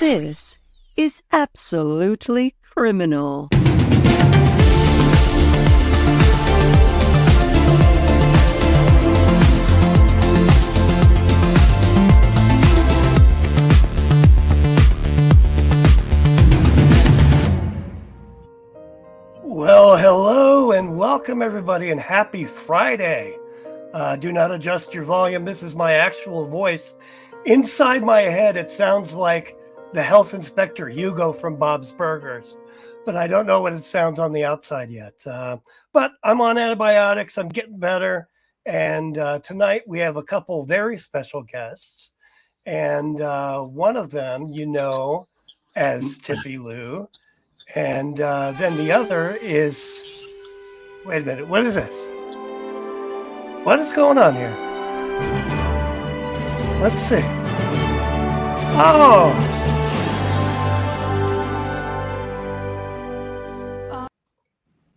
This is absolutely criminal. Well, hello and welcome everybody and happy Friday. Do not adjust your volume. This is my actual voice. Inside my head, it sounds like the health inspector Hugo from Bob's Burgers, but I don't know what it sounds on the outside yet. But I'm on antibiotics. I'm getting better. And tonight we have a couple very special guests. And one of them, you know, as Tiffie Lou. And then the other is, wait a minute, what is this? What is going on here? Let's see. Oh!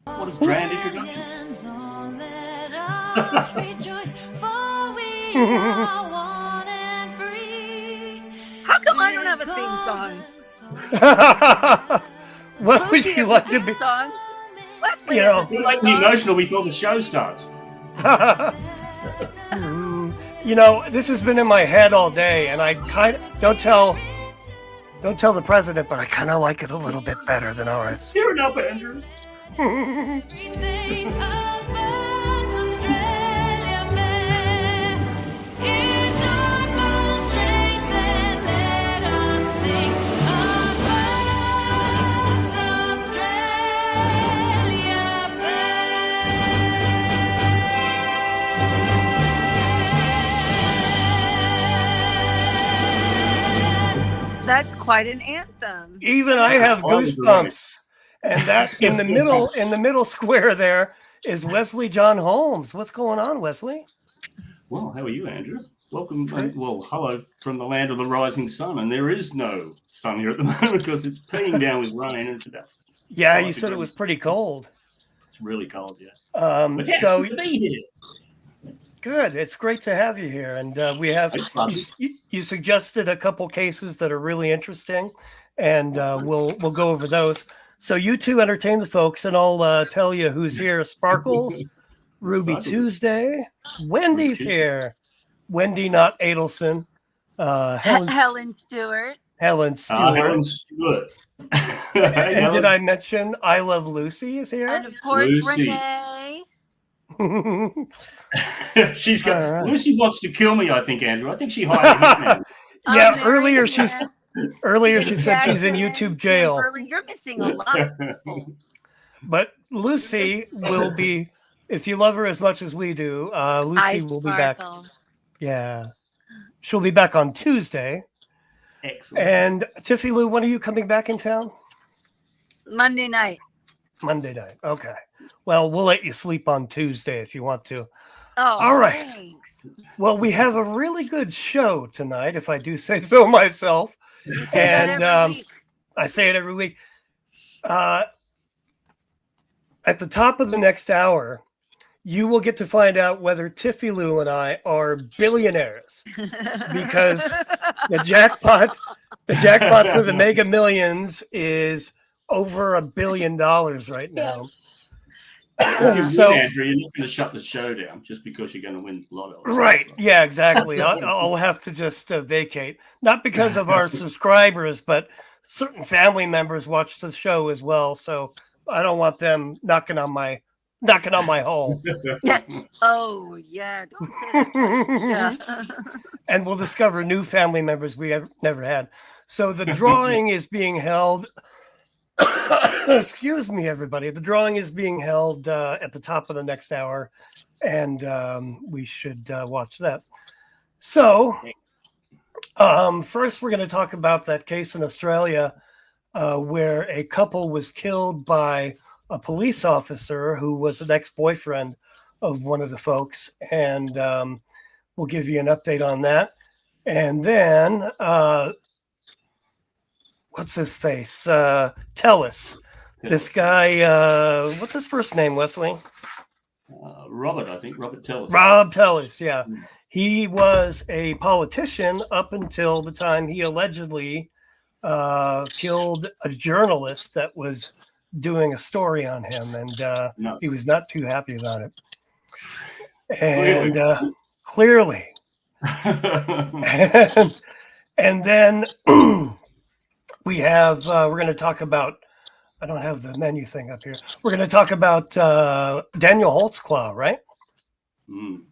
What is brand introduction? How come I don't have a theme song? What would you like to be? Song? Wesley, You know, You make me emotional before the show starts. you know, this has been in my head all day, and I kind of don't tell the president, but I kind of like it a little bit better than ours. Cheer it up, Andrew. that's quite an anthem. Even I have goosebumps. And that in the middle square there is Wesley John Holmes. What's going on, Wesley? Well, how are you, Andrew? Welcome. Well, hello from the land of the rising sun. And there is no sun here at the moment because it's peeing down with rain. And it's Yeah, you said it was pretty cold. It's really cold, yeah. But yeah, so it's good to be here. good. It's great to have you here. And we have you suggested a couple cases that are really interesting, and we'll go over those. So you two entertain the folks, and I'll tell you who's here. Sparkles, Ruby Tuesday, Wendy's here. Wendy, not Adelson. Helen Stewart. Helen Stewart. Helen Stewart. And did I mention I Love Lucy is here? And of course, Lucy. Renee. She's got All right. Lucy wants to kill me, I think, Andrew. I think she hired a hitman. Yeah, Mary earlier Beth. she said she's in YouTube jail. Shirley, you're missing a lot of people. But Lucy will be, if you love her as much as we do, Lucy I will be back. sparkle. Yeah. She'll be back on Tuesday. Excellent. And Tiffie Lou, when are you coming back in town? Monday night. Monday night. Okay. Well, we'll let you sleep on Tuesday if you want to. Oh, All right. thanks. Well, we have a really good show tonight, if I do say so myself. You say that And every week. I say it every week. At the top of the next hour, you will get to find out whether Tiffie Lou and I are billionaires, because the jackpot for the Mega Millions is over $1 billion right now. If you So- win, Andrew, you're not going to shut the show down just because you're going to win Lotto. Right. Yeah, exactly. I'll have to just vacate, not because of our subscribers, but certain family members watch the show as well. So I don't want them knocking on my hole. Oh, yeah. Don't say that twice. Yeah. And we'll discover new family members we have never had. So the drawing is being held. Excuse me, everybody. The drawing is being held at the top of the next hour, and we should watch that. So first, we're going to talk about that case in Australia where a couple was killed by a police officer who was an ex-boyfriend of one of the folks, and we'll give you an update on that. And then what's his face? Tellis. This guy, what's his first name, Wesley? Robert, I think. Robert Tellis. Rob Tellis, yeah. He was a politician up until the time he allegedly killed a journalist that was doing a story on him, and No. he was not too happy about it. Clearly. And clearly. And then we have, we're going to talk about, I don't have the menu thing up here. We're going to talk about Daniel Holtzclaw, right? Mm.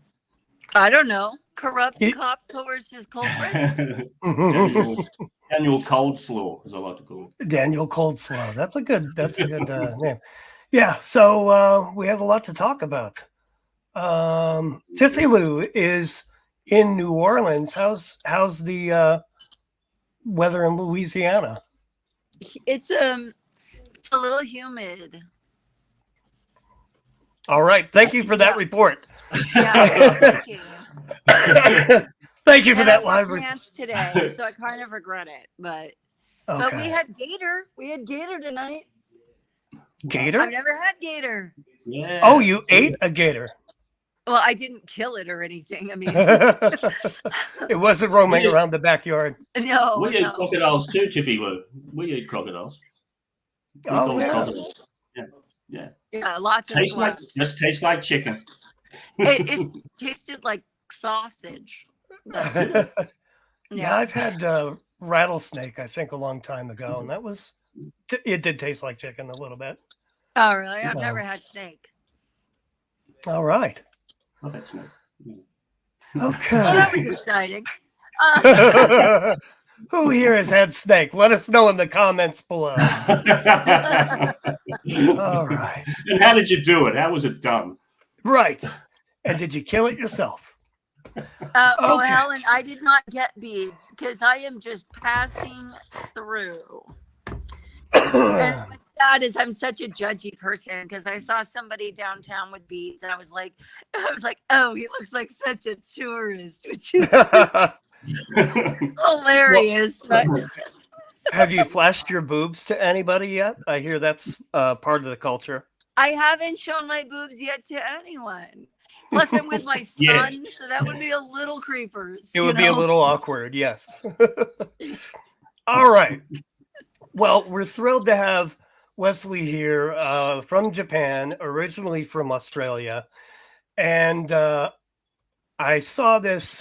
I don't know. Corrupt cop coerces culprits. Daniel Coldslaw, as I like to call it. Daniel Coldslaw. That's a good name. Yeah. So we have a lot to talk about. Tiffie Lou is in New Orleans. How's the weather in Louisiana? It's a little humid. All right. Thank you for that report. Yeah, thank you. Thank you for And that I live wore report. pants today, so I kind of regret it. But we had gator. We had gator tonight. Gator? I've never had gator. Yeah. Oh, you ate a gator. Well, I didn't kill it or anything. I mean, It wasn't roaming around the backyard. no. We eat crocodiles too, Tiffie Lou. We eat crocodiles. We Oh, call yeah. crocodiles. Yeah. Yeah, lots of Just tastes like chicken. it tasted like sausage. But, Yeah, I've had rattlesnake, I think, a long time ago, and that was, it did taste like chicken a little bit. Oh, really? I've never had snake. All right. Oh, that's nice. Well, Okay. that was exciting. Who here has had snake? Let us know in the comments below. All right. And how did you do it? How was it done? Right. And did you kill it yourself? Well, Okay. Helen, I did not get beads because I am just passing through. And what's sad is I'm such a judgy person because I saw somebody downtown with beads and I was like, oh, he looks like such a tourist, which is hilarious. But Have you flashed your boobs to anybody yet? I hear that's part of the culture. I haven't shown my boobs yet to anyone. Plus, I'm with my son, Yeah. so that would be a little creepers. It would be a little awkward, yes. All right. Well, we're thrilled to have Wesley here from Japan, originally from Australia. And I saw this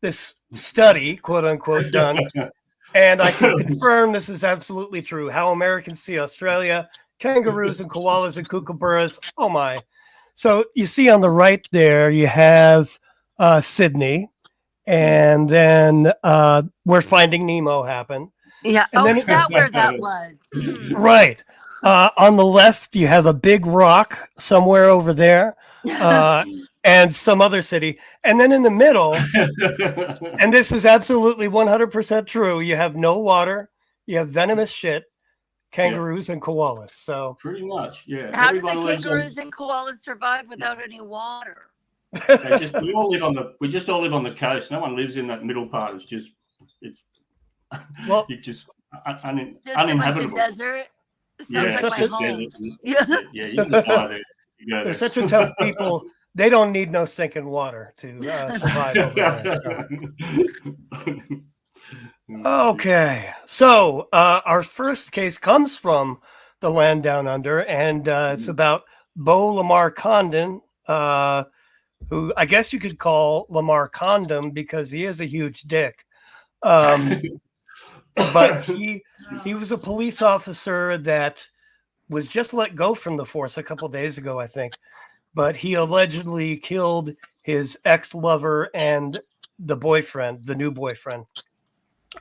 this study, quote unquote, done. And I can confirm this is absolutely true. How Americans see Australia, kangaroos and koalas and kookaburras. Oh my. So you see on the right there, you have Sydney. And then where Finding Nemo happened. Yeah. And then is that where that was? Right. On the left, you have a big rock somewhere over there. And some other city. And then in the middle, and this is absolutely 100% true, you have no water, you have venomous shit, kangaroos and koalas. So Pretty much, yeah. How do the Everyone lives kangaroos and koalas survive without any water? we all live on the coast. No one lives in that middle part. It's well, you just Just a bunch of uninhabitable. desert. Yeah, Sounds like such my a- home. yeah, you can just die there. You go they're there. such a tough people. They don't need no stinking water to survive over there. Okay. So our first case comes from the land down under, and it's about Bo Lamar Condon, who I guess you could call Lamar Condon because he is a huge dick. But he was a police officer that was just let go from the force a couple days ago, I think. But he allegedly killed his ex-lover and the boyfriend, the new boyfriend.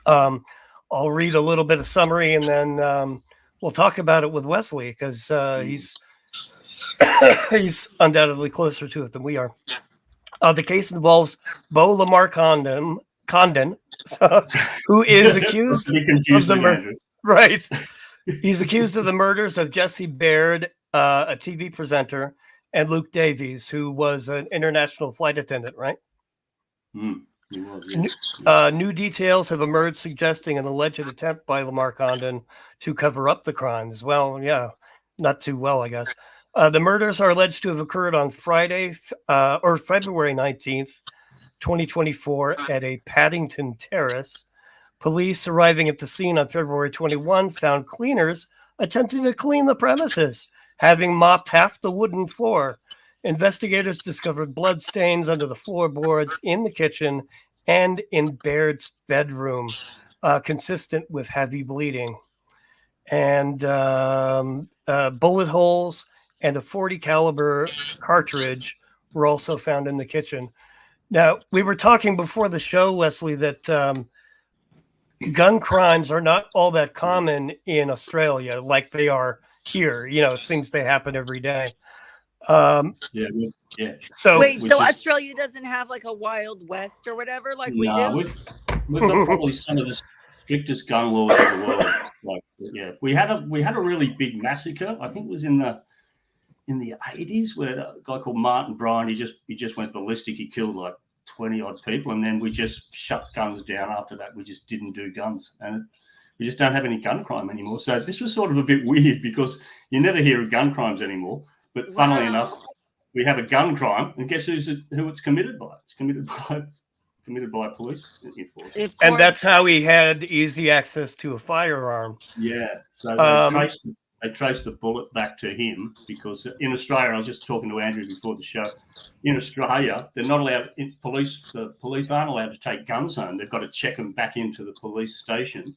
I'll read a little bit of summary and then we'll talk about it with Wesley because he's undoubtedly closer to it than we are. The case involves Bo Lamar Condon, who is accused of the murder. Right. He's accused of the murders of Jesse Baird, a TV presenter, and Luke Davies, who was an international flight attendant, right? He was, yeah. New details have emerged suggesting an alleged attempt by Lamar Condon to cover up the crimes. Well, yeah, not too well, I guess. The murders are alleged to have occurred on Friday or February 19th, 2024 at a Paddington Terrace. Police arriving at the scene on February 21 found cleaners attempting to clean the premises, having mopped half the wooden floor. Investigators discovered blood stains under the floorboards in the kitchen and in Baird's bedroom, consistent with heavy bleeding. And bullet holes and a .40 caliber cartridge were also found in the kitchen. Now, we were talking before the show, Wesley, that gun crimes are not all that common in Australia like they are here. You know, it seems they happen every day. So wait, so Australia doesn't have like a Wild West or whatever like we do? We've got probably some of the strictest gun laws in the world. Like, yeah, we had a really big massacre. I think it was in the 80s where a guy called Martin Bryan, he just went ballistic. He killed like 20 odd people, and then we just shut guns down after that. We just didn't do guns, and we just don't have any gun crime anymore. So this was sort of a bit weird because you never hear of gun crimes anymore. But funnily enough, we have a gun crime, and guess who it's committed by? It's committed by police enforcement. And that's how he had easy access to a firearm. Yeah. So they traced the bullet back to him because in Australia, I was just talking to Andrew before the show. In Australia, they're not allowed. The police aren't allowed to take guns home. They've got to check them back into the police station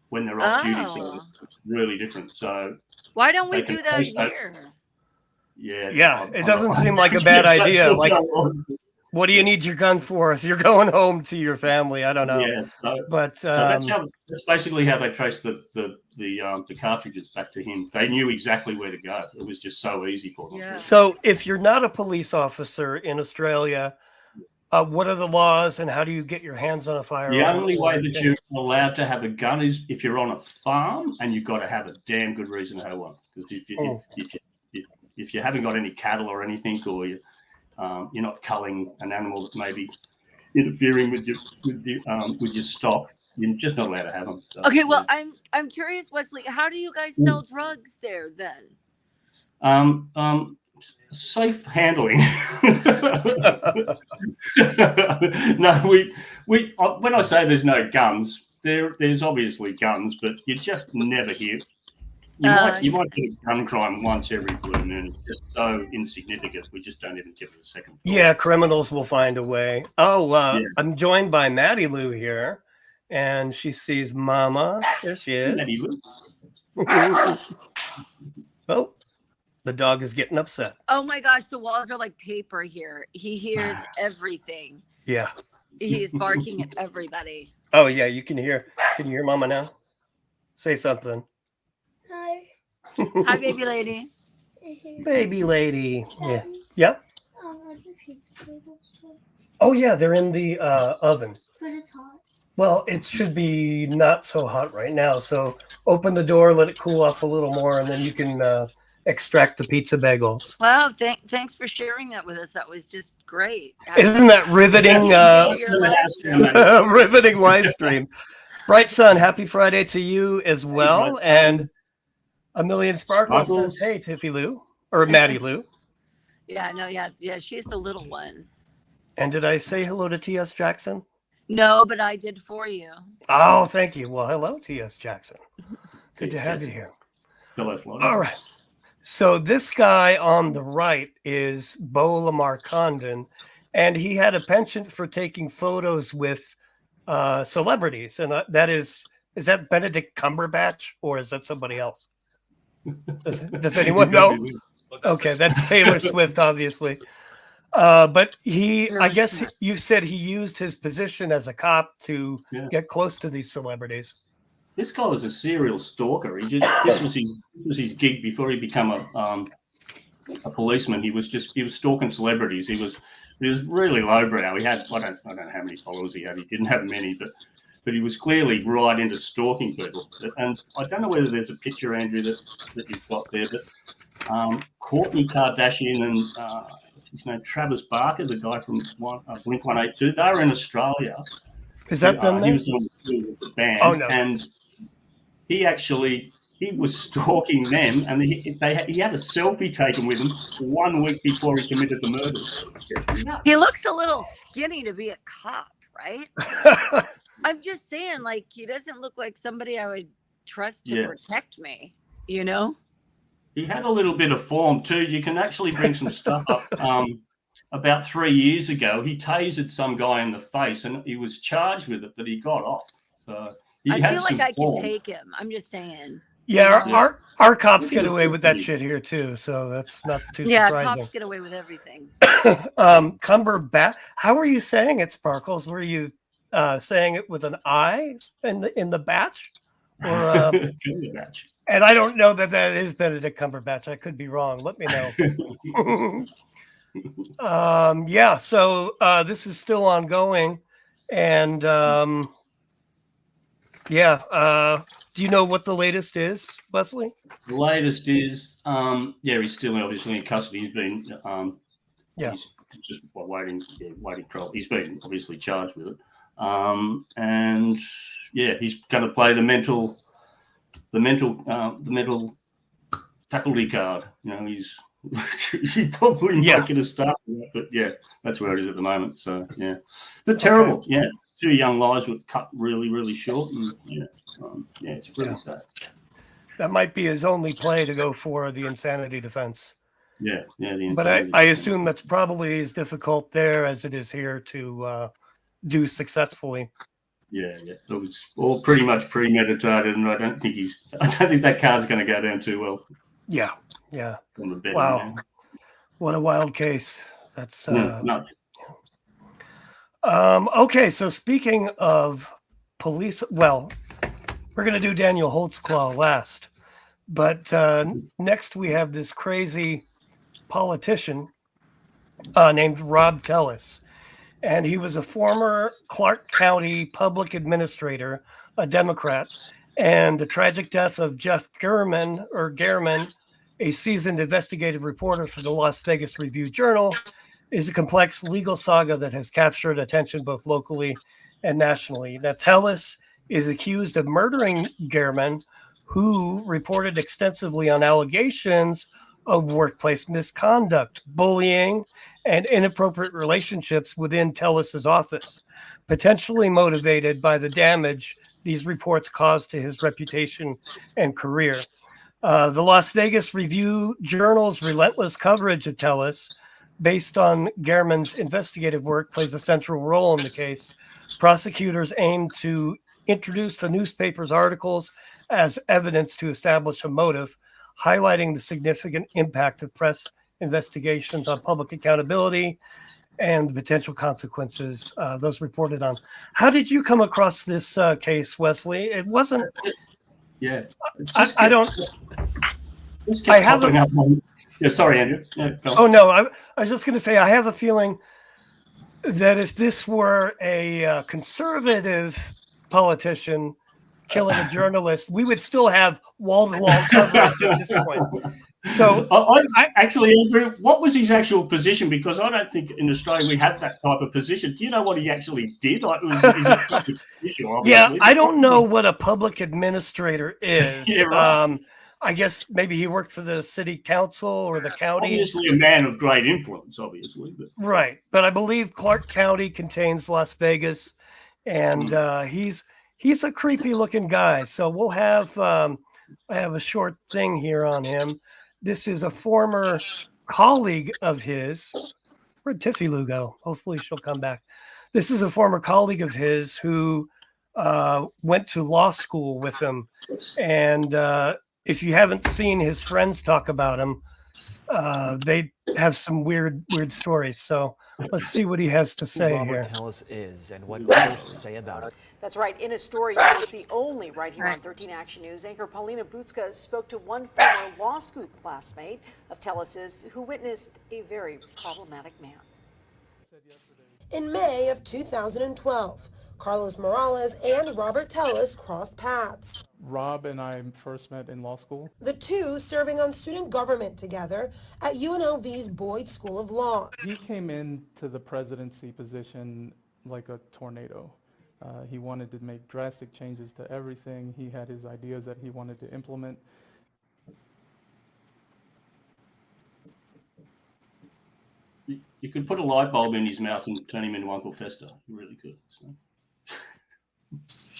when they're off duty. So it's really different. So why don't we do that here? Yeah, it doesn't seem like a bad idea. Like, what do you need your gun for if you're going home to your family? I don't know. Yeah, but that's basically how they traced the cartridges back to him. They knew exactly where to go. It was just so easy for them. Yeah. So if you're not a police officer in Australia, what are the laws and how do you get your hands on a firearm? The only way that you're allowed to have a gun is if you're on a farm and you've got to have a damn good reason to have one. Because if you haven't got any cattle or anything, or you're not culling an animal that may be interfering with your stock, you're just not allowed to have them. So, okay, well, I'm curious, Wesley, how do you guys sell drugs there then? Safe handling. No, we when I say there's no guns, there's obviously guns, but you just never hear. You might get a gun crime once every blue moon. It's just so insignificant. We just don't even give it a second thought. Yeah, criminals will find a way. I'm joined by Maddie Lou here, and she sees Mama. There she is. Maddie Lou. Oh, the dog is getting upset. Oh my gosh, the walls are like paper here. He hears everything. Yeah. He's barking at everybody. Oh yeah, you can hear. Can you hear Mama now? Say something. Hi, baby lady. Baby lady. Yeah. Yeah. Oh yeah, they're in the oven. But it's hot. Well, it should be not so hot right now. So open the door, let it cool off a little more, and then you can extract the pizza bagels. Wow, thanks for sharing that with us. That was just great. Isn't that riveting? Riveting live stream. Bright Sun, happy Friday to you as well. And A Million Sparkles says, hey, Tiffie Lou, or Maddie Lou. Yeah, she's the little one. And did I say hello to T.S. Jackson? No, but I did for you. Oh, thank you. Well, hello, T.S. Jackson. Good to have you here. Hello, Florida. All right. So this guy on the right is Bo Lamar Condon, and he had a penchant for taking photos with celebrities. And that is that Benedict Cumberbatch, or is that somebody else? Does anyone know? Okay, that's Taylor Swift, obviously. But I guess you said he used his position as a cop to get close to these celebrities. This guy was a serial stalker. This was his gig before he became a policeman. He was stalking celebrities. He was really lowbrow. He had I don't know how many followers he had. He didn't have many, but he was clearly right into stalking people. And I don't know whether there's a picture, Andrew, that you've got there, but Kourtney Kardashian and his name Travis Barker, the guy from Blink 182, they were in Australia. Is that them? He was on the band. Oh no! And he was stalking them, and he had a selfie taken with him 1 week before he committed the murder. He looks a little skinny to be a cop, right? I'm just saying, like, he doesn't look like somebody I would trust to Yeah. protect me, you know? He had a little bit of form too. You can actually bring some stuff up. About 3 years ago, he tasered some guy in the face, and he was charged with it, but he got off. So he I had feel like some I could form. take him. I'm just saying. Yeah, You know? our cops get away with that shit here too, so that's not too Yeah, surprising. cops get away with everything. Cumberbatch. How are you saying it, Sparkles? Were you saying it with an I in the batch, or Cumberbatch. and I don't know that is Benedict Cumberbatch. I could be wrong. Let me know. Yeah. So this is still ongoing, and yeah. Do you know what the latest is, Wesley? The latest is, he's still obviously in custody. He's been, he's just waiting trial. He's been obviously charged with it, and he's going to play the mental faculty card. You know, he probably might get a start, but that's where it is at the moment. So but terrible. Okay. Yeah, 2 young lives were cut really, really short, and it's really sad. That might be his only play to go for the insanity defense. Yeah. But I assume that's probably as difficult there as it is here to do successfully. Yeah. It was all pretty much premeditated, and I don't think that card's going to go down too well. Yeah. Wow. Now. What a wild case. That's no. Okay. So speaking of police, well, we're going to do Daniel Holtzclaw last, but next we have this crazy politician named Rob Tellis, and he was a former Clark County public administrator, a Democrat, and the tragic death of Jeff German, a seasoned investigative reporter for the Las Vegas Review-Journal, is a complex legal saga that has captured attention both locally and nationally. Now, Tellis is accused of murdering German, who reported extensively on allegations of workplace misconduct, bullying, and inappropriate relationships within Tellis's office, potentially motivated by the damage these reports caused to his reputation and career. The Las Vegas Review-Journal's relentless coverage of Tellis, based on German's investigative work, plays a central role in the case. Prosecutors aim to introduce the newspaper's articles as evidence to establish a motive, highlighting the significant impact of press investigations on public accountability and the potential consequences those reported on. How did you come across this case, Wesley? It wasn't. Yeah. I don't. I have sorry, Andrew. No. I was just going to say, I have a feeling that if this were a conservative politician killing a journalist, we would still have wall-to-wall coverage at this point. So, actually, Andrew, what was his actual position? Because I don't think in Australia we have that type of position. Do you know what he actually did? I don't know what a public administrator is. Yeah, right. I guess maybe he worked for the city council or the county. Obviously, a man of great influence, obviously. Right, but I believe Clark County contains Las Vegas, and he's a creepy-looking guy. So we'll have I have a short thing here on him. This is a former colleague of his. Where'd Tiffie Lou go? Hopefully she'll come back. This is a former colleague of his who went to law school with him. And if you haven't seen his friends talk about him, they have some weird stories. So let's see what he has to say here. Tellis is and what others say about it. That's right. In a story you will see only right here on 13 Action News, anchor Paulina Butska spoke to one former law school classmate of Tellis's who witnessed a very problematic man. In May of 2012, Carlos Morales and Robert Tellis crossed paths. Rob and I first met in law school. The two serving on student government together at UNLV's Boyd School of Law. He came into the presidency position like a tornado. He wanted to make drastic changes to everything. He had his ideas that he wanted to implement. You could put a light bulb in his mouth and turn him into Uncle Fester. You really could. So.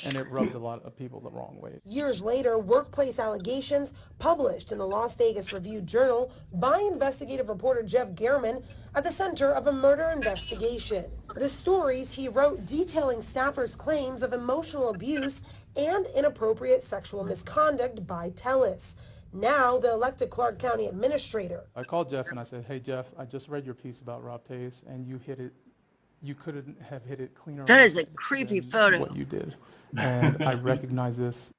And it rubbed a lot of people the wrong way. Years later, workplace allegations published in the Las Vegas Review-Journal by investigative reporter Jeff Gehrman at the center of a murder investigation. The stories he wrote detailing staffers' claims of emotional abuse and inappropriate sexual misconduct by Tellis, now the elected Clark County administrator. I called Jeff and I said, hey, Jeff, I just read your piece about Rob Tace, and you hit it. You couldn't have hit it cleaner. That is a creepy photo. What you did. And I recognize this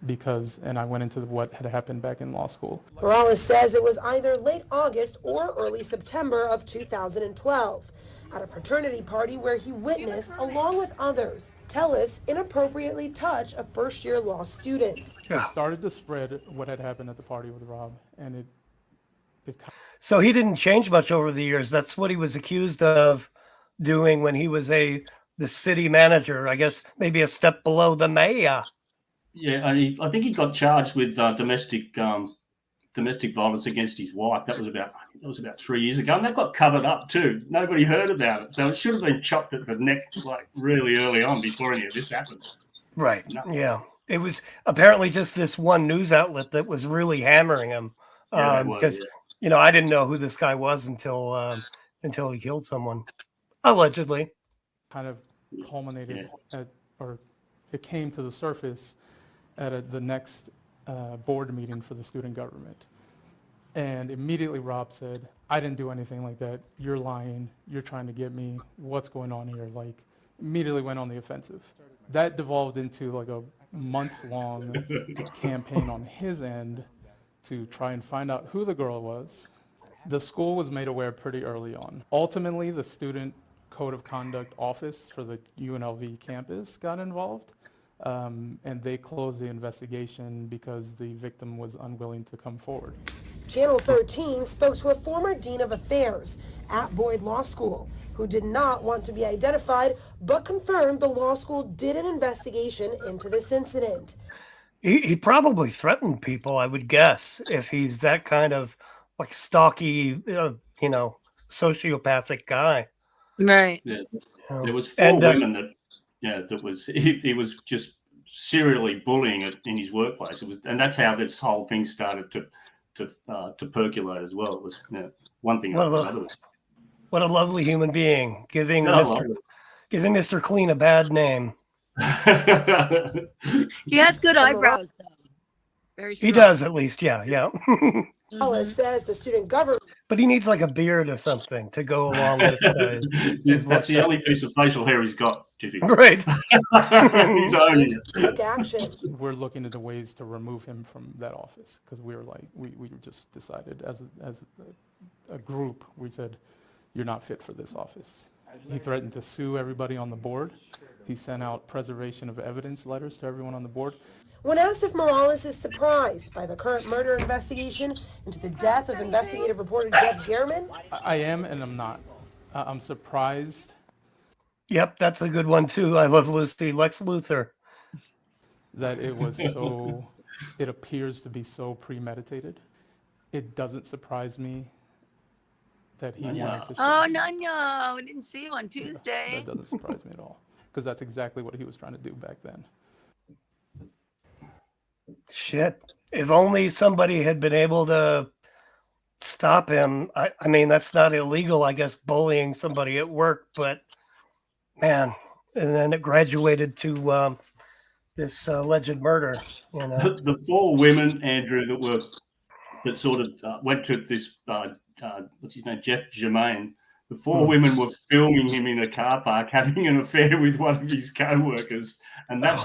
because, and I went into what had happened back in law school. Morales says it was either late August or early September of 2012 at a fraternity party where he witnessed, along with others, Tellis inappropriately touch a first-year law student. It started to spread what had happened at the party with Rob, and it So he didn't change much over the years. That's what he was accused of doing when he was the city manager. I guess maybe a step below the mayor. Yeah, and I think he got charged with domestic violence against his wife. That was about 3 years ago, and that got covered up too. Nobody heard about it, so it should have been chopped at the neck like really early on before any of this happened. Right. Yeah. It was apparently just this one news outlet that was really hammering him because I didn't know who this guy was until he killed someone, allegedly. kind of culminated or it came to the surface at the next board meeting for the student government. And immediately Rob said, I didn't do anything like that. You're lying. You're trying to get me. What's going on here? Like, immediately went on the offensive. That devolved into like a months-long campaign on his end to try and find out who the girl was. The school was made aware pretty early on. Ultimately, the Student Code of Conduct office for the UNLV campus got involved, and they closed the investigation because the victim was unwilling to come forward. Channel 13 spoke to a former dean of affairs at Boyd Law School who did not want to be identified but confirmed the law school did an investigation into this incident. He probably threatened people, I would guess, if he's that kind of like stocky, sociopathic guy. Right. Yeah. There was four women he was just serially bullying it in his workplace. And that's how this whole thing started to percolate as well. It was one thing after another. What a lovely human being, giving Mr. Clean a bad name. He has good eyebrows, though. Very strong. He does, at least, yeah. Morales says the student government. But he needs like a beard or something to go along with that's the only piece of facial hair he's got, Tiffie. Right. He's owning it. Take action. We're looking into ways to remove him from that office because we just decided as a group, we said, you're not fit for this office. He threatened to sue everybody on the board. He sent out preservation of evidence letters to everyone on the board. When asked if Morales is surprised by the current murder investigation into the death of investigative reporter Jeff Gehrman, I am and I'm not. I'm surprised. Yep, that's a good one too. I love Lucy. Lex Luthor. That it was so, it appears to be so premeditated. It doesn't surprise me that he wanted to. Oh, no, we didn't see you on Tuesday. That doesn't surprise me at all because that's exactly what he was trying to do back then. Shit. If only somebody had been able to stop him. I mean, that's not illegal, I guess, bullying somebody at work, but man, and then it graduated to this alleged murder. The four women, Andrew, that sort of went to this, what's his name, Jeff Germain. The four women were filming him in a car park having an affair with one of his co-workers, and that's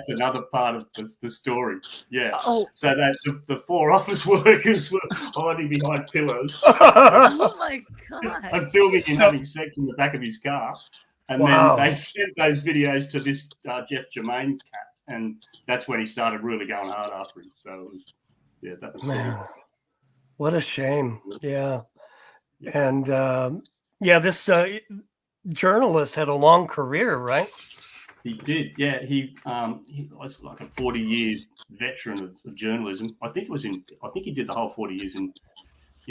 another part of the story. Yeah. Oh. So that the four office workers were hiding behind pillows. Oh my God. And filming him having sex in the back of his car. And then they sent those videos to this Jeff Germain cat, and that's when he started really going hard after him. So it was, that was man. What a shame. Yeah. And this journalist had a long career, right? He did, yeah. He was like a 40-year veteran of journalism. I think he did the whole 40 years in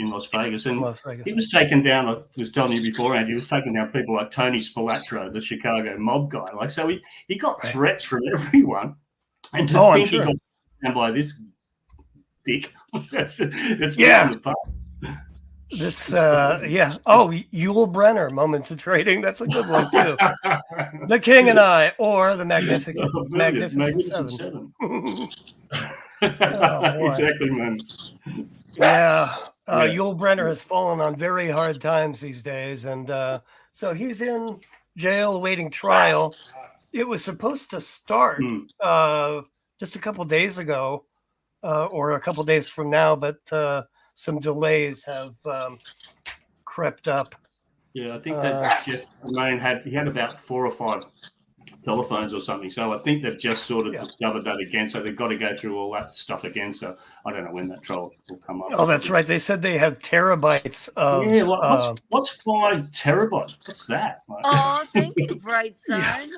in Las Vegas, and Las Vegas. he was taken down. I was telling you before, and he was taking down people like Tony Spilotro, the Chicago mob guy. Like, so he got threats from everyone, and to think he got down by this dick, it's beyond the park. This, yeah. Oh, Yul Brynner, Moments of Trading. That's a good one, too. The King and I, or the Magnificent Seven. Exactly, Moments. Yeah. Yul Brynner has fallen on very hard times these days. And so he's in jail awaiting trial. It was supposed to start just a couple days ago or a couple days from now, but some delays have crept up. Yeah, I think that Jeff Main had about 4 or 5 telephones or something. So I think they've just sort of discovered that again. So they've got to go through all that stuff again. So I don't know when that trial will come up. Oh, that's right. They said they have terabytes of. Yeah, what's 5 terabytes? What's that? Oh, thank you, Bright Sun.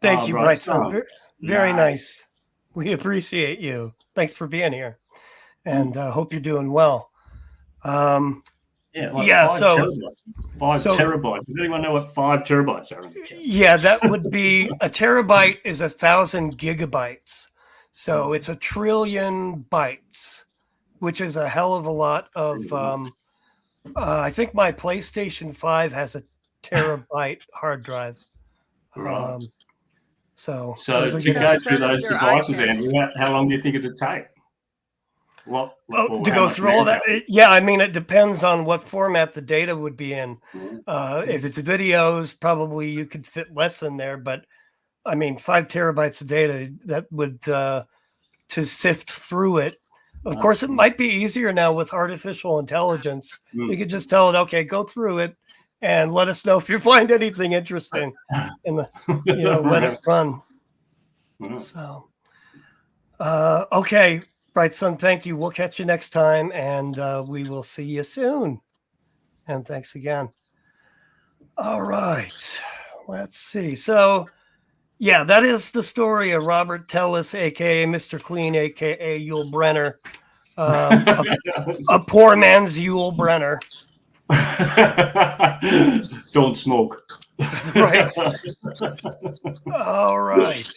Thank you, Bright Sun. Very nice. We appreciate you. Thanks for being here, and hope you're doing well. 5 terabytes. Does anyone know what 5 terabytes are? Yeah, that would be a terabyte is 1,000 gigabytes. So it's 1 trillion bytes, which is a hell of a lot of. I think my PlayStation 5 has a terabyte hard drive. Right. So to go through those devices, Andrew, how long do you think it would take? To go through all that? Yeah, I mean, it depends on what format the data would be in. If it's videos, probably you could fit less in there. But I mean, 5 terabytes of data, that would to sift through it. Of course, it might be easier now with artificial intelligence. You could just tell it, okay, go through it and let us know if you find anything interesting, and let it run. So, okay. Bright Sun, thank you. We'll catch you next time, and we will see you soon. And thanks again. All right. Let's see. So, yeah, that is the story of Robert Tellis, a.k.a. Mr. Clean, a.k.a. Yul Brynner. A poor man's Yul Brynner. Don't smoke. Right. All right.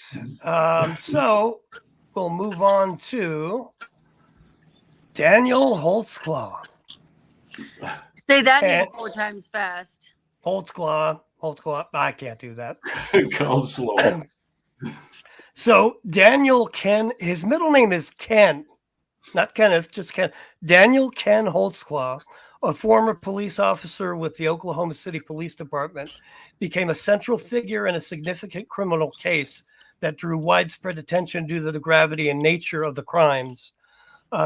So we'll move on to Daniel Holtzclaw. Say that name 4 times fast. Holtzclaw. I can't do that. Cold slow. So Daniel Ken, his middle name is Ken, not Kenneth, just Ken. Daniel Ken Holtzclaw, a former police officer with the Oklahoma City Police Department, became a central figure in a significant criminal case that drew widespread attention due to the gravity and nature of the crimes.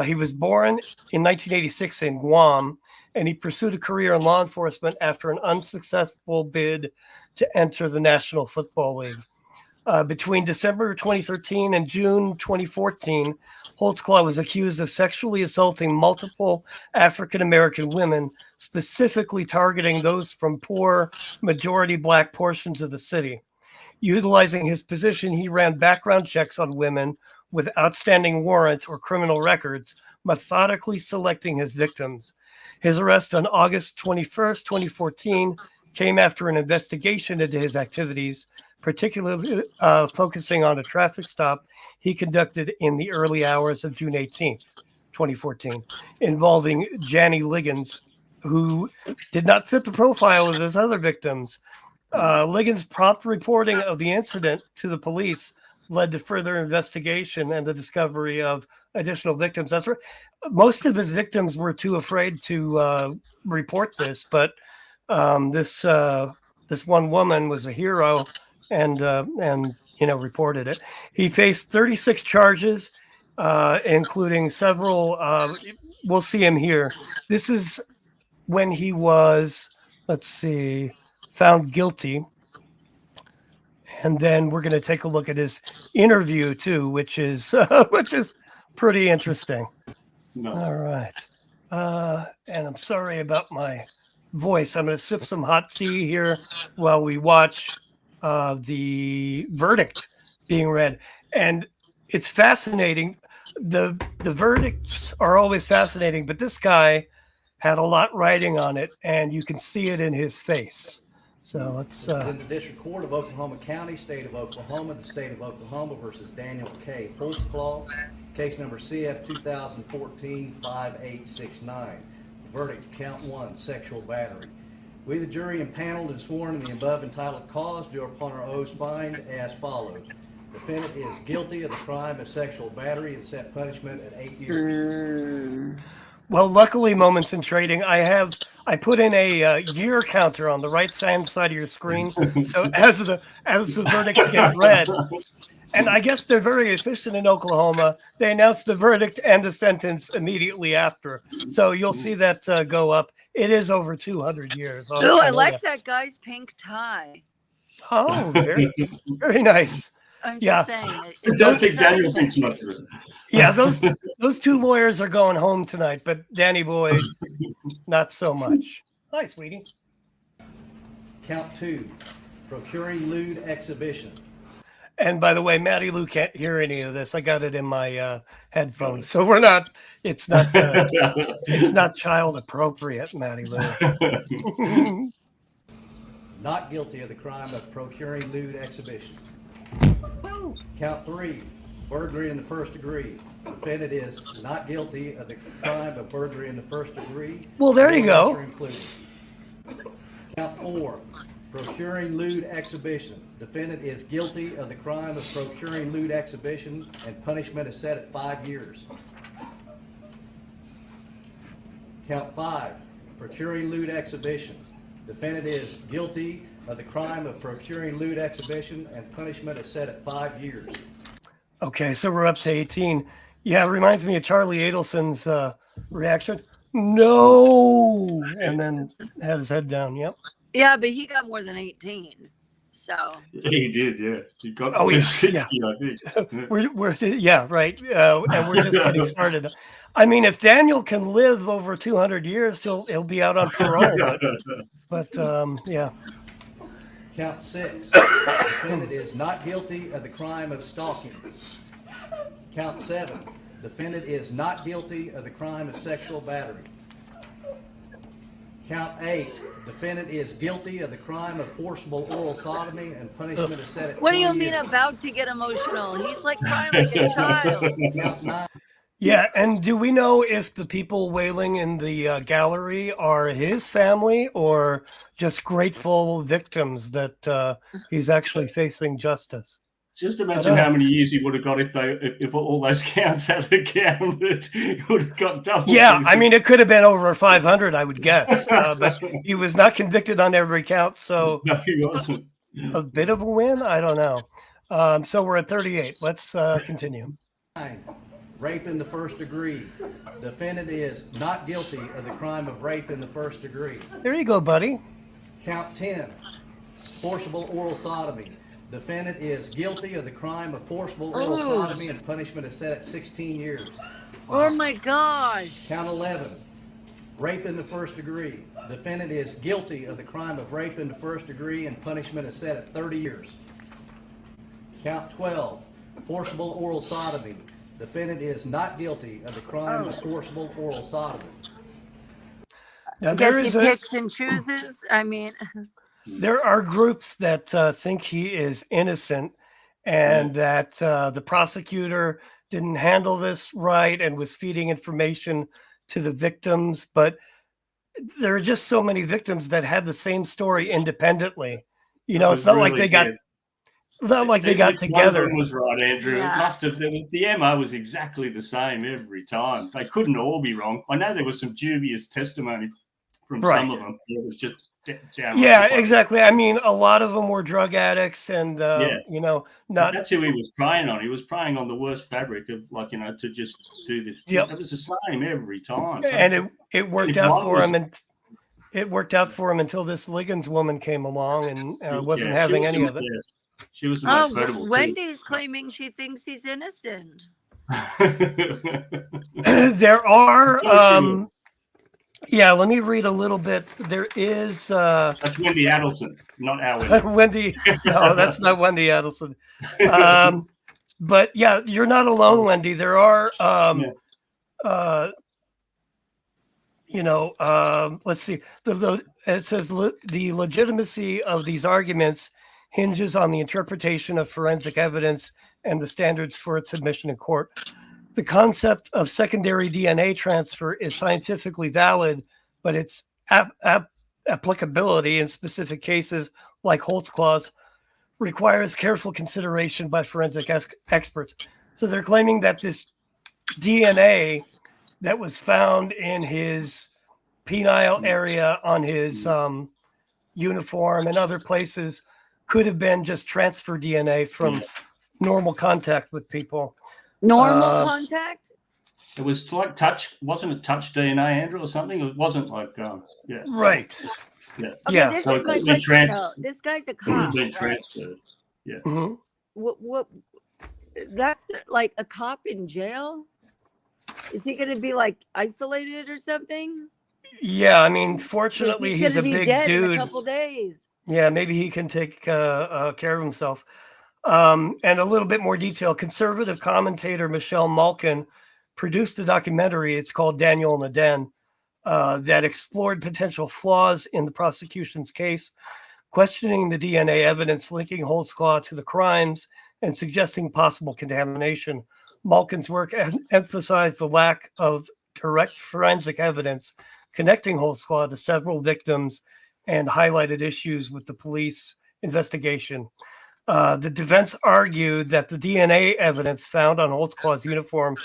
He was born in 1986 in Guam, and he pursued a career in law enforcement after an unsuccessful bid to enter the National Football League. Between December 2013 and June 2014, Holtzclaw was accused of sexually assaulting multiple African-American women, specifically targeting those from poor, majority Black portions of the city. Utilizing his position, he ran background checks on women with outstanding warrants or criminal records, methodically selecting his victims. His arrest on August 21st, 2014, came after an investigation into his activities, particularly focusing on a traffic stop he conducted in the early hours of June 18th, 2014, involving Janny Liggins, who did not fit the profile of his other victims. Liggins' prompt reporting of the incident to the police led to further investigation and the discovery of additional victims. That's right. Most of his victims were too afraid to report this, but this one woman was a hero and reported it. He faced 36 charges, including several. We'll see him here. This is when he was, found guilty. And then we're going to take a look at his interview too, which is pretty interesting. Nice. All right. And I'm sorry about my voice. I'm going to sip some hot tea here while we watch the verdict being read. And it's fascinating. The verdicts are always fascinating, but this guy had a lot riding on it, and you can see it in his face. So let's. In the District Court of Oklahoma County, State of Oklahoma, the State of Oklahoma versus Daniel Holtzclaw, case number CF 2014-5869. Verdict, count 1, sexual battery. We, the jury impaneled and sworn in the above entitled cause, do upon our oaths bind as follows. Defendant is guilty of the crime of sexual battery and set punishment at 8 years. Well, luckily, Moments in Trading, I put in a year counter on the right-hand side of your screen. So as the verdicts get read, and I guess they're very efficient in Oklahoma, they announce the verdict and the sentence immediately after. So you'll see that go up. It is over 200 years. Oh, I like that guy's pink tie. Oh, very, very nice. I'm just saying. I don't think Daniel thinks much of it. Yeah, those two lawyers are going home tonight, but Danny Boy, not so much. Hi, sweetie. Count 2, procuring lewd exhibition. And by the way, Maddie Lou can't hear any of this. I got it in my headphones, so it's not child appropriate, Maddie Lou. Not guilty of the crime of procuring lewd exhibition. Count 3, burglary in the first degree. Defendant is not guilty of the crime of burglary in the first degree. Well, there you go. Count 4, procuring lewd exhibition. Defendant is guilty of the crime of procuring lewd exhibition, and punishment is set at 5 years. Count 5, procuring lewd exhibition. Defendant is guilty of the crime of procuring lewd exhibition, and punishment is set at 5 years. Okay, so we're up to 18. Yeah, it reminds me of Charlie Adelson's reaction. No, and then had his head down. Yep. Yeah, but he got more than 18. So he did, yeah. He got Oh, to yeah, 60, yeah. I think. We're yeah, right. And we're just getting started. I mean, if Daniel can live over 200 years, he'll be out on parole. But yeah. Count 6, defendant is not guilty of the crime of stalking. Count 7, defendant is not guilty of the crime of sexual battery. Count 8, defendant is guilty of the crime of forcible oral sodomy, and punishment is set at what do you 20 mean years. about to get emotional? He's like crying like a child. Count 9, Yeah, and do we know if the people wailing in the gallery are his family or just grateful victims that he's actually facing justice? Just imagine how many years he would have got if all those counts had counted. He would have got double. Yeah, I mean, it could have been over 500, I would guess. But he was not convicted on every count, so No, he wasn't. a bit of a win? I don't know. So we're at 38. Let's continue. rape in the first degree. Defendant is not guilty of the crime of rape in the first degree. There you go, buddy. Count 10, forcible oral sodomy. Defendant is guilty of the crime of forcible oral sodomy, and punishment is set at 16 years. Oh my gosh. Count 11, rape in the first degree. Defendant is guilty of the crime of rape in the first degree, and punishment is set at 30 years. Count 12, forcible oral sodomy. Defendant is not guilty of the crime of forcible oral sodomy. Now, Guess he picks and chooses. I mean, there are groups that think he is innocent and that the prosecutor didn't handle this right and was feeding information to the victims. But there are just so many victims that had the same story independently. You know, it's not like they got... Not like they got together. One was right, Andrew. Yeah. It must have. The MO was exactly the same every time. They couldn't all be wrong. I know there was some dubious testimony from some of them. It was just down. Yeah, exactly. I mean, a lot of them were drug addicts, and you know, not. That's who he was preying on. He was preying on the worst fabric of, like, you know, to just do this. Yep. It was the same every time. And it worked out for him, and it worked out for him until this Liggins woman came along and wasn't having any of it. Yeah. She was the most credible. Wendy's claiming she thinks he's innocent. There are, yeah. Let me read a little bit. There is. That's Wendy Adelson, not our Wendy. No, that's not Wendy Adelson. But yeah, you're not alone, Wendy. There are. let's see. It says the legitimacy of these arguments hinges on the interpretation of forensic evidence and the standards for its admission in court. The concept of secondary DNA transfer is scientifically valid, but its applicability in specific cases like Holtzclaw's requires careful consideration by forensic experts. So they're claiming that this DNA that was found in his penile area on his uniform and other places could have been just transfer DNA from normal contact with people. Normal contact? It was like touch, wasn't it touch DNA, Andrew, or something? It wasn't like, yeah. Right. Yeah. Okay, Yeah. this So is my it's been question, though. This guy's a cop. been Right? transferred. Yeah. Mhm. What? That's like a cop in jail? Is he going to be like isolated or something? Yeah, I mean, 'Cause fortunately, he's he's a gonna be big dead in a dude. couple days. Yeah, maybe he can take care of himself. And a little bit more detail. Conservative commentator Michelle Malkin produced a documentary. It's called Daniel in the Den, that explored potential flaws in the prosecution's case, questioning the DNA evidence linking Holtzclaw to the crimes and suggesting possible contamination. Malkin's work emphasized the lack of direct forensic evidence connecting Holtzclaw to several victims and highlighted issues with the police investigation. The defense argued that the DNA evidence found on Holtzclaw's uniform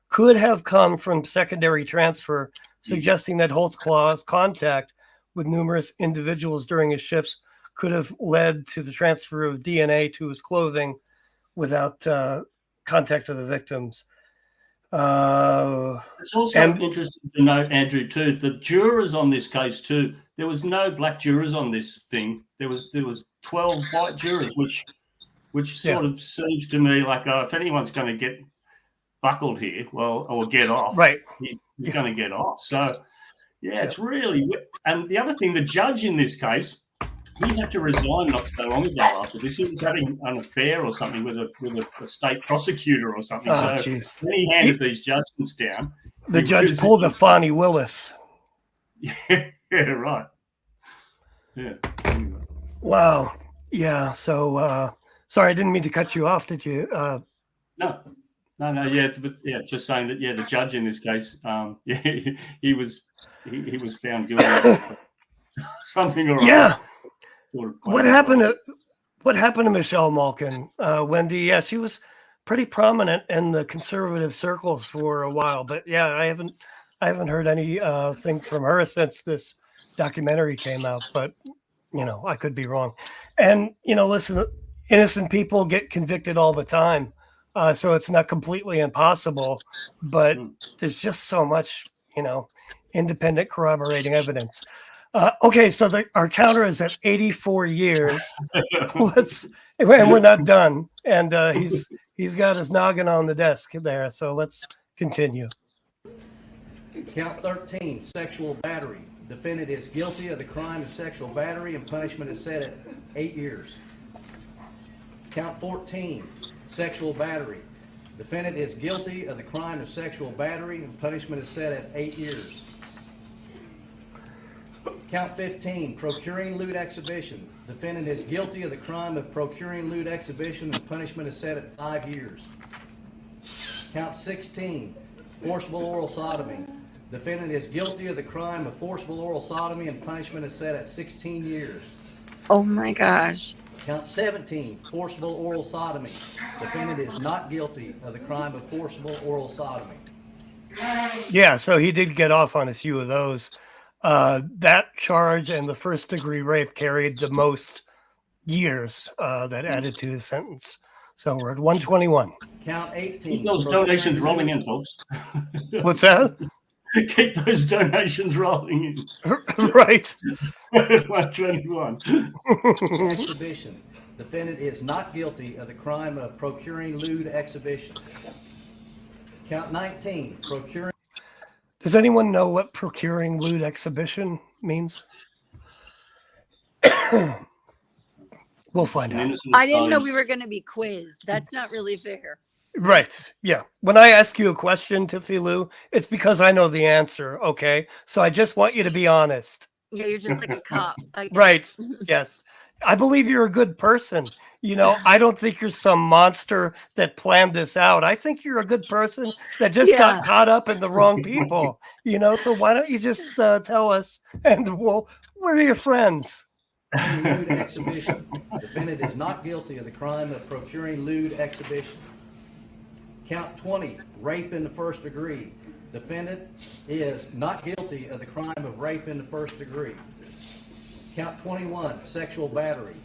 could have come from secondary transfer, suggesting that Holtzclaw's contact with numerous individuals during his shifts could have led to the transfer of DNA to his clothing without contact of the victims. It's also interesting to note, Andrew, too, the jurors on this case too. There was no black jurors on this thing. There was 12 white jurors, which sort of seems to me like if anyone's going to get buckled here, well, or get off, right, he's going to get off. So it's really. And the other thing, the judge in this case, he had to resign not so long ago after this. He was having an affair or something with a state prosecutor or something. Oh, so geez. when he handed these judgments down, The judge pulled a Fonnie Willis. Yeah, right. Yeah. Wow. Yeah. So, sorry, I didn't mean to cut you off. Did you? No. Yeah, but just saying that. Yeah, the judge in this case, he was found guilty of something or yeah. Other. What happened to Michelle Malkin, Wendy? Yeah, she was pretty prominent in the conservative circles for a while, but yeah, I haven't heard anything from her since this documentary came out. But I could be wrong. And listen, innocent people get convicted all the time, so it's not completely impossible. But there's just so much, independent corroborating evidence. Okay, so our counter is at 84 years. And we're not done. And he's got his noggin on the desk there. So let's continue. Count 13, sexual battery. Defendant is guilty of the crime of sexual battery and punishment is set at 8 years. Count 14, sexual battery. Defendant is guilty of the crime of sexual battery and punishment is set at 8 years. Count 15, procuring lewd exhibition. Defendant is guilty of the crime of procuring lewd exhibition and punishment is set at 5 years. Count 16, forcible oral sodomy. Defendant is guilty of the crime of forcible oral sodomy and punishment is set at 16 years. Oh my gosh. Count 17, forcible oral sodomy. Defendant is not guilty of the crime of forcible oral sodomy. Yeah, so he did get off on a few of those. That charge and the first-degree rape carried the most years that added to his sentence. So we're at 121. Count 18. Keep those donations rolling in, folks. What's that? Keep those donations rolling in. Right. 121. Exhibition. Defendant is not guilty of the crime of procuring lewd exhibition. Count 19. Procuring. Does anyone know what procuring lewd exhibition means? We'll find out. I didn't know we were going to be quizzed. That's not really fair. Right. Yeah. When I ask you a question, Tiffie Lou, it's because I know the answer. Okay. So I just want you to be honest. Yeah, you're just like a cop. I get Right. it. Yes. I believe you're a good person. You know, I don't think you're some monster that planned this out. I think you're a good person that just Yeah. got caught up in the wrong people. You know, so why don't you just tell us, and we're your friends. Lewd exhibition. Defendant is not guilty of the crime of procuring lewd exhibition. Count 20, rape in the first degree. Defendant is not guilty of the crime of rape in the first degree. Count 21, sexual battery.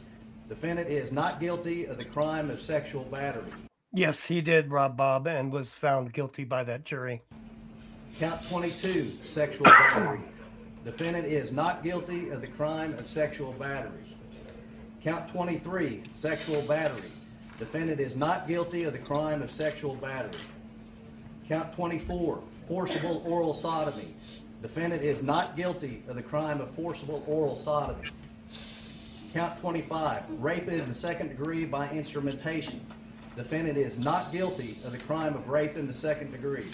Defendant is not guilty of the crime of sexual battery. Yes, he did rob Bob and was found guilty by that jury. Count 22, sexual battery. Defendant is not guilty of the crime of sexual battery. Count 23, sexual battery. Defendant is not guilty of the crime of sexual battery. Count 24, forcible oral sodomy. Defendant is not guilty of the crime of forcible oral sodomy. Count 25, rape in the second degree by instrumentation. Defendant is not guilty of the crime of rape in the second degree.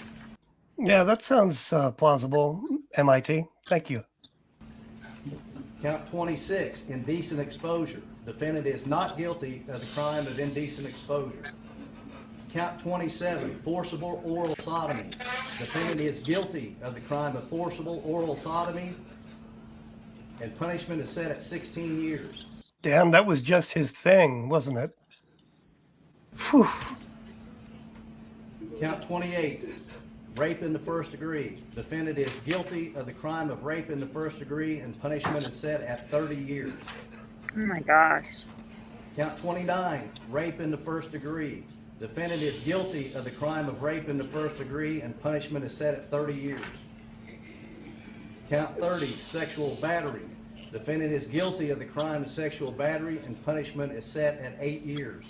Yeah, that sounds plausible, MIT. Thank you. Count 26, indecent exposure. Defendant is not guilty of the crime of indecent exposure. Count 27, forcible oral sodomy. Defendant is guilty of the crime of forcible oral sodomy, and punishment is set at 16 years. Damn, that was just his thing, wasn't it? Whew. Count 28, rape in the first degree. Defendant is guilty of the crime of rape in the first degree, and punishment is set at 30 years. Oh my gosh. Count 29, rape in the first degree. Defendant is guilty of the crime of rape in the first degree, and punishment is set at 30 years. Count 30, sexual battery. Defendant is guilty of the crime of sexual battery, and punishment is set at 8 years.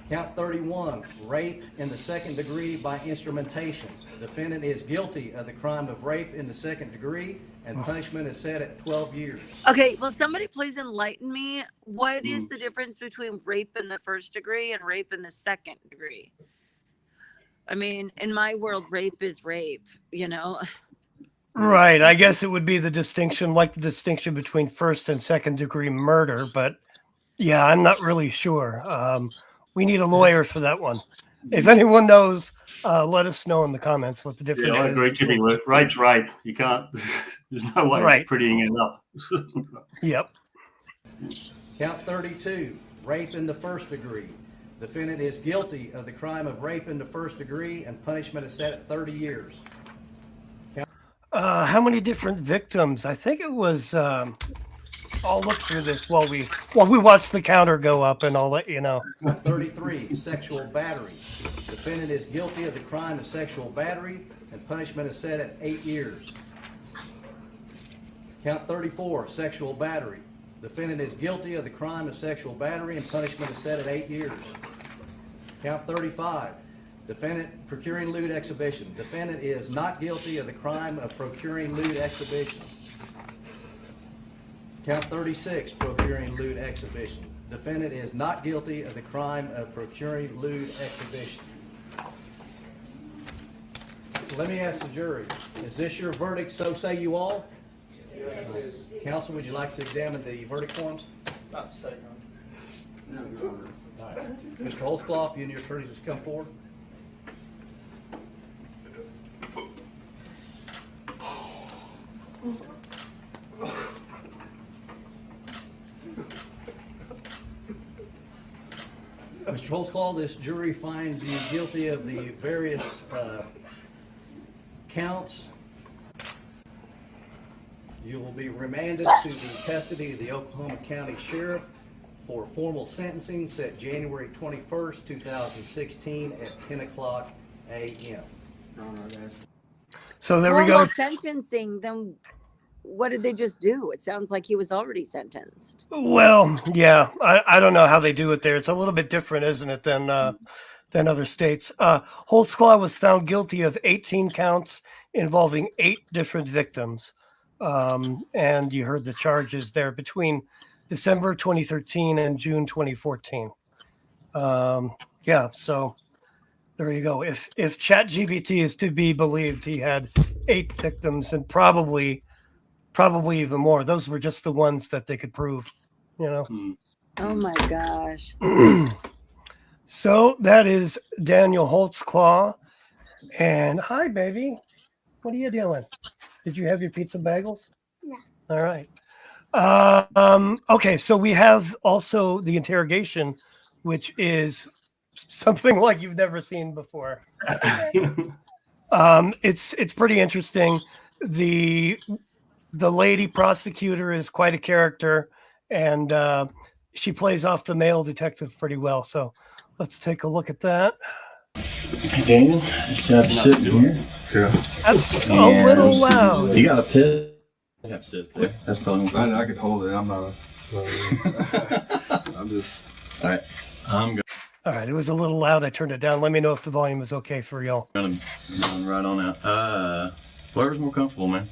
Count 31, rape in the second degree by instrumentation. Defendant is guilty of the crime of rape in the second degree, and punishment is set at 12 years. Okay, well, somebody please enlighten me. What is the difference between rape in the first degree and rape in the second degree? I mean, in my world, rape is rape, you know? Right. I guess it would be the distinction, like the distinction between first and second degree murder. But yeah, I'm not really sure. We need a lawyer for that one. If anyone knows, let us know in the comments what the difference I is. agree, Tiffie. Rape's rape. You can't, there's no way of prettying it up. Yep. Count 32, rape in the first degree. Defendant is guilty of the crime of rape in the first degree, and punishment is set at 30 years. How many different victims? I think it was. I'll look through this while we watch the counter go up, and I'll let you know. 33, sexual battery. Defendant is guilty of the crime of sexual battery, and punishment is set at 8 years. Count 34, sexual battery. Defendant is guilty of the crime of sexual battery, and punishment is set at 8 years. Count 35, defendant procuring lewd exhibition. Defendant is not guilty of the crime of procuring lewd exhibition. Count 36, procuring lewd exhibition. Defendant is not guilty of the crime of procuring lewd exhibition. Let me ask the jury, is this your verdict, so say you all? Yes. Counsel, would you like to examine the verdict forms? Not to say, no. All right. Mr. Holtzclaw, if you and your attorneys just come forward. Mr. Holtzclaw, this jury finds you guilty of the various counts. You will be remanded to the custody of the Oklahoma County Sheriff for formal sentencing set January 21st, 2016 at 10 o'clock a.m. So there we go. Sentencing, then what did they just do? It sounds like he was already sentenced. Well, yeah, I don't know how they do it there. It's a little bit different, isn't it, than other states. Holtzclaw was found guilty of 18 counts involving 8 different victims. And you heard the charges there between December 2013 and June 2014. Yeah, so there you go. If ChatGPT is to be believed, he had 8 victims and probably even more. Those were just the ones that they could prove, you know. Oh my gosh. So that is Daniel Holtzclaw. And hi, baby. What are you doing? Did you have your pizza bagels? Yeah. All right. Okay, so we have also the interrogation, which is something like you've never seen before. It's pretty interesting. The lady prosecutor is quite a character, and she plays off the male detective pretty well. So let's take a look at that. Hey Daniel, just have to sit in here. Yeah. That's a little loud. You got a piss? You have to sit there. That's probably. I can hold it. I'm not. I'm just. All right. I'm All right, it was a little loud. I turned it down. Let me know if the volume is okay for y'all. gonna run right on out. Whatever's more comfortable, man.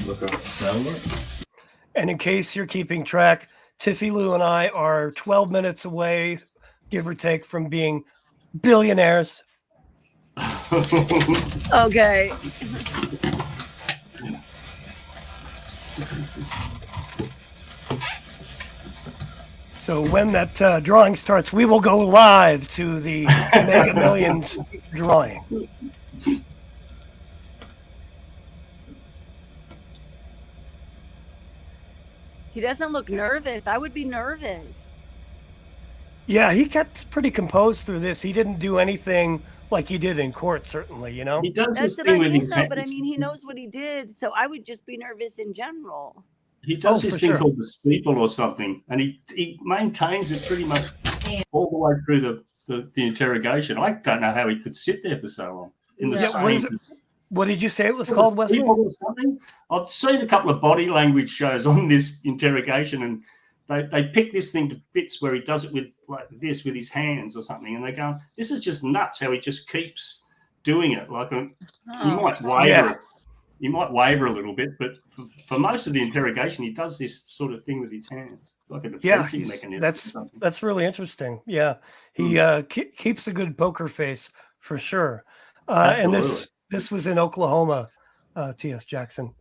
Look up. That'll work. And in case you're keeping track, Tiffie Lou and I are 12 minutes away, give or take, from being billionaires. Okay. So when that drawing starts, we will go live to the Mega Millions drawing. He doesn't look nervous. I would be nervous. Yeah, he kept pretty composed through this. He didn't do anything like he did in court, certainly, you know? He does That's this what I thing with mean, his though. But I hands. mean, he knows what he did, so I would just be nervous in general. He does for this thing sure. called the steeple or something, and he maintains it pretty much all the way through the interrogation. I don't know how he could sit there for so long. In the Yeah, what is same- it? What did you say it was called, Wesley? Steeple or something. I've seen a couple of body language shows on this interrogation, and they pick this thing to bits where he does it with like this with his hands or something, and they go, "This is just nuts how he just keeps doing it." Like he might waver. Yeah. He might waver a little bit, but for most of the interrogation, he does this sort of thing with his hands, like a Yeah, defensive mechanism. or that's something. that's really interesting. Yeah, he keeps a good poker face for sure. And this was in Oklahoma, T.S. Jackson.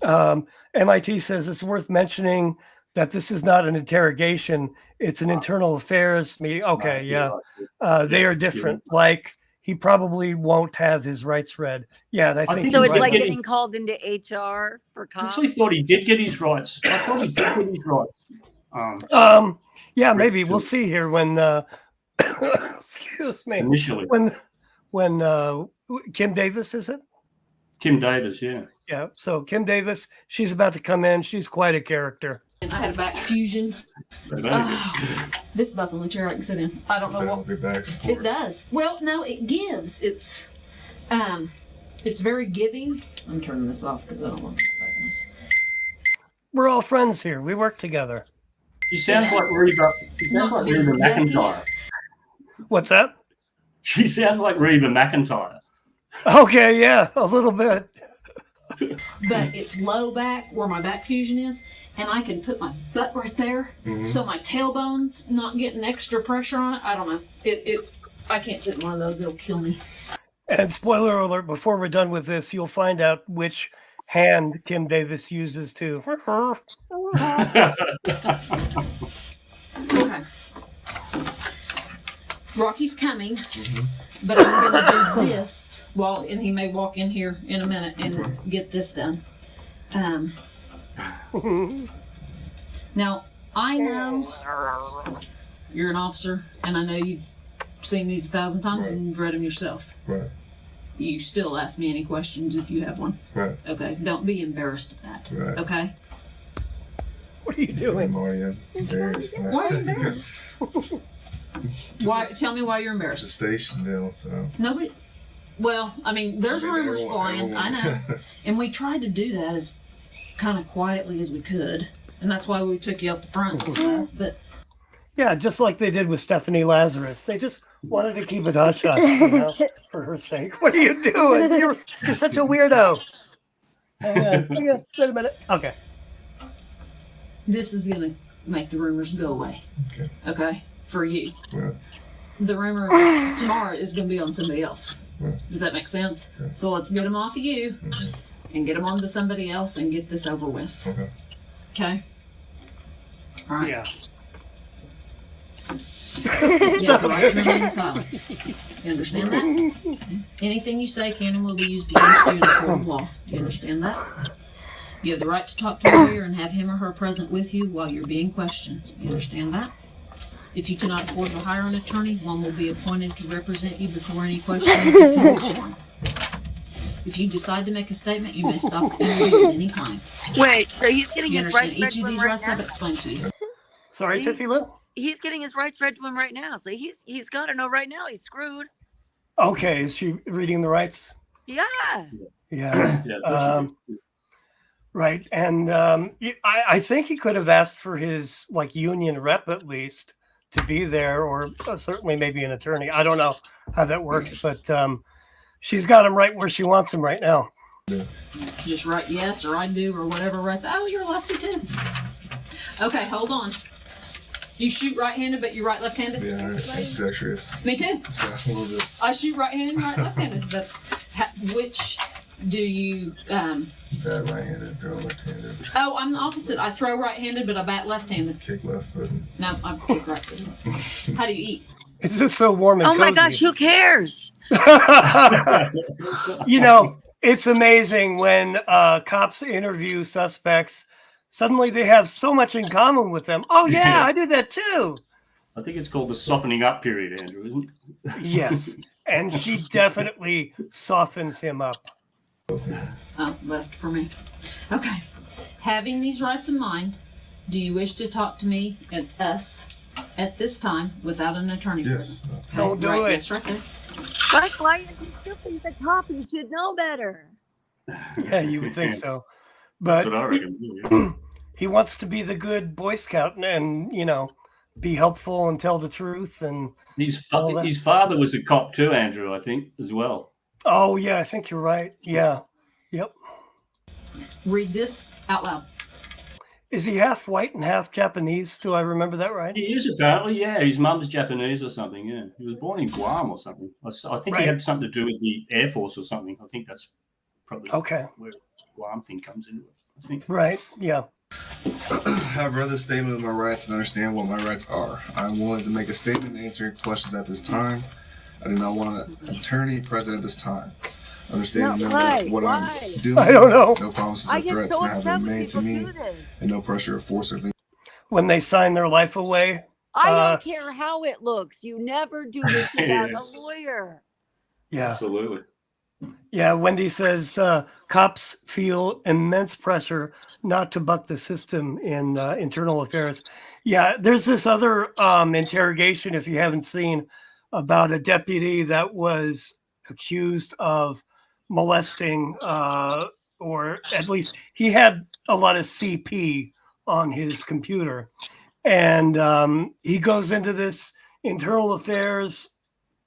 MIT says it's worth mentioning that this is not an interrogation; it's an internal affairs meeting. Okay, Right, yeah, right. they are different. Like he probably won't have his rights read. Yeah, and I think So you're it's right. like Getting- getting called into HR for I cops. actually thought he did get his rights. I thought he did get his rights. Yeah, maybe we'll see here when. Excuse me. Initially, When Kim Davis, is it? Kim Davis, yeah. Yeah. So Kim Davis, she's about to come in. She's quite a character. And I had a back fusion. Very good. This is about the only chair I can sit in. I don't know what Help your back support. it does. Well, no, it gives. It's very giving. I'm turning this off because I don't want this back. We're all friends here. We work together. She sounds like Reba. She sounds like Reba McEntire. What's that? She sounds like Reba McEntire. Okay, yeah, a little bit. But it's low back where my back fusion is, and I can put my butt right there, so my tailbone's not getting extra pressure on it. I don't know. I can't sit in one of those. It'll kill me. And spoiler alert, before we're done with this, you'll find out which hand Kim Davis uses to. Okay. Rocky's coming, but I'm gonna do this and he may walk in here in a minute and get this done. Now I know you're an officer, and I know you've seen these 1,000 times and you've read them yourself. Right. You still ask me any questions if you have one. Right. Okay. Don't be embarrassed of that. Right. Okay. What are you doing? Mario. There's Why are you embarrassed? Why? Tell me why you're the embarrassed. station deal, so. Nobody. Well, I mean, there's rumors flying. I know, and we tried to do that as kind of quietly as we could, and that's why we took you up the front and stuff. But Yeah, just like they did with Stephanie Lazarus. They just wanted to keep it hush hush, you know, for her sake. What are you doing? You're such a weirdo. Hang on. Wait a minute. Okay. this is gonna make the rumors go away. Okay. Okay, for you. Right. the rumor tomorrow is going to be on somebody else. Does that make sense? Okay. So let's get them off of you and get them onto somebody else and get this over with. Okay. Okay? All right. Yeah. Yeah, the right to remain silent. You understand that? Anything you say can and will be used against you in the court of law. You understand that? You have the right to talk to a lawyer and have him or her present with you while you're being questioned. You understand that? If you cannot afford to hire an attorney, one will be appointed to represent you before any questioning can be performed. If you decide to make a statement, you may stop the interview at any time. Wait, so he's getting You his understand rights each read of to him these right rights I've now? explained to you. Sorry, Tiffie Lou? He's getting his rights read to him right now. So he's got to know right now he's screwed. Okay, is she reading the rights? Yeah. Yeah. Yeah, Right. And I think he could have asked for his like union rep at least to be there, or certainly maybe an attorney. I don't know how that works, but she's got him right where she wants him right now. Just write yes or I do or whatever. Right. Oh, you're lefty too. Okay, hold on. You shoot right-handed, but you write left-handed? Yeah, I'm dexterous. Me too. So a little bit. I shoot right-handed and write left-handed. That's which do you? Bad right-handed, throw left-handed. Oh, I'm the opposite. I throw right-handed, but I bat left-handed. Kick left foot. No, I kick right-handed. How do you eat? It's just so warm and Oh my cozy. gosh, who cares? You know, it's amazing when cops interview suspects. Suddenly they have so much in common with them. Oh, yeah, I do that too. I think it's called the softening up period, Andrew, isn't it? Yes. And she definitely softens him up. Oh, left for me. Okay. Having these rights in mind, do you wish to talk to me and us at this time without an attorney? Yes. Don't do right, it. yes, right there. But why is he still being the cop? He should know better. Yeah, you would think so. But That's what I reckon. he wants to be the good Boy Scout and, you know, be helpful and tell the truth. And His all that. father was a cop too, Andrew, I think, as well. Oh, yeah, I think you're right. Yeah. Yep. Read this out loud. Is he half white and half Japanese? Do I remember that right? He is apparently, yeah. His mum's Japanese or something, yeah. He was born in Guam or something. I think Right. he had something to do with the Air Force or something. I think that's probably Okay. where the Guam thing comes into it, I think. Right. Yeah. I've read the statement of my rights and understand what my rights are. I'm willing to make a statement and answer questions at this time. I do not want an attorney present at this time. Understanding No, why? what Why? I'm doing. I don't know. No promises I or get threats so have upset been when made to people me, do this. and no pressure or force or things. When they sign their life away. I don't care how it looks. You never do this without Yeah. a lawyer. Yeah. Absolutely. Yeah. Wendy says cops feel immense pressure not to buck the system in internal affairs. Yeah. There's this other interrogation, if you haven't seen, about a deputy that was accused of molesting, or at least he had a lot of CP on his computer. And he goes into this internal affairs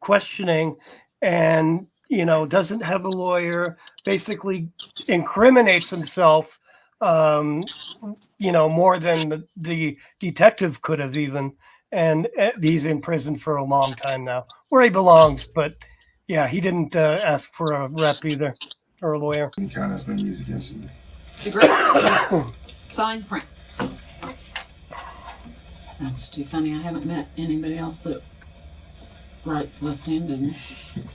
questioning and, you know, doesn't have a lawyer, basically incriminates himself, you know, more than the detective could have even. And he's in prison for a long time now, where he belongs. But yeah, he didn't ask for a rep either or a lawyer. Any kind has been used against me. Agree. Sign, print. That's too funny. I haven't met anybody else that writes left-handed.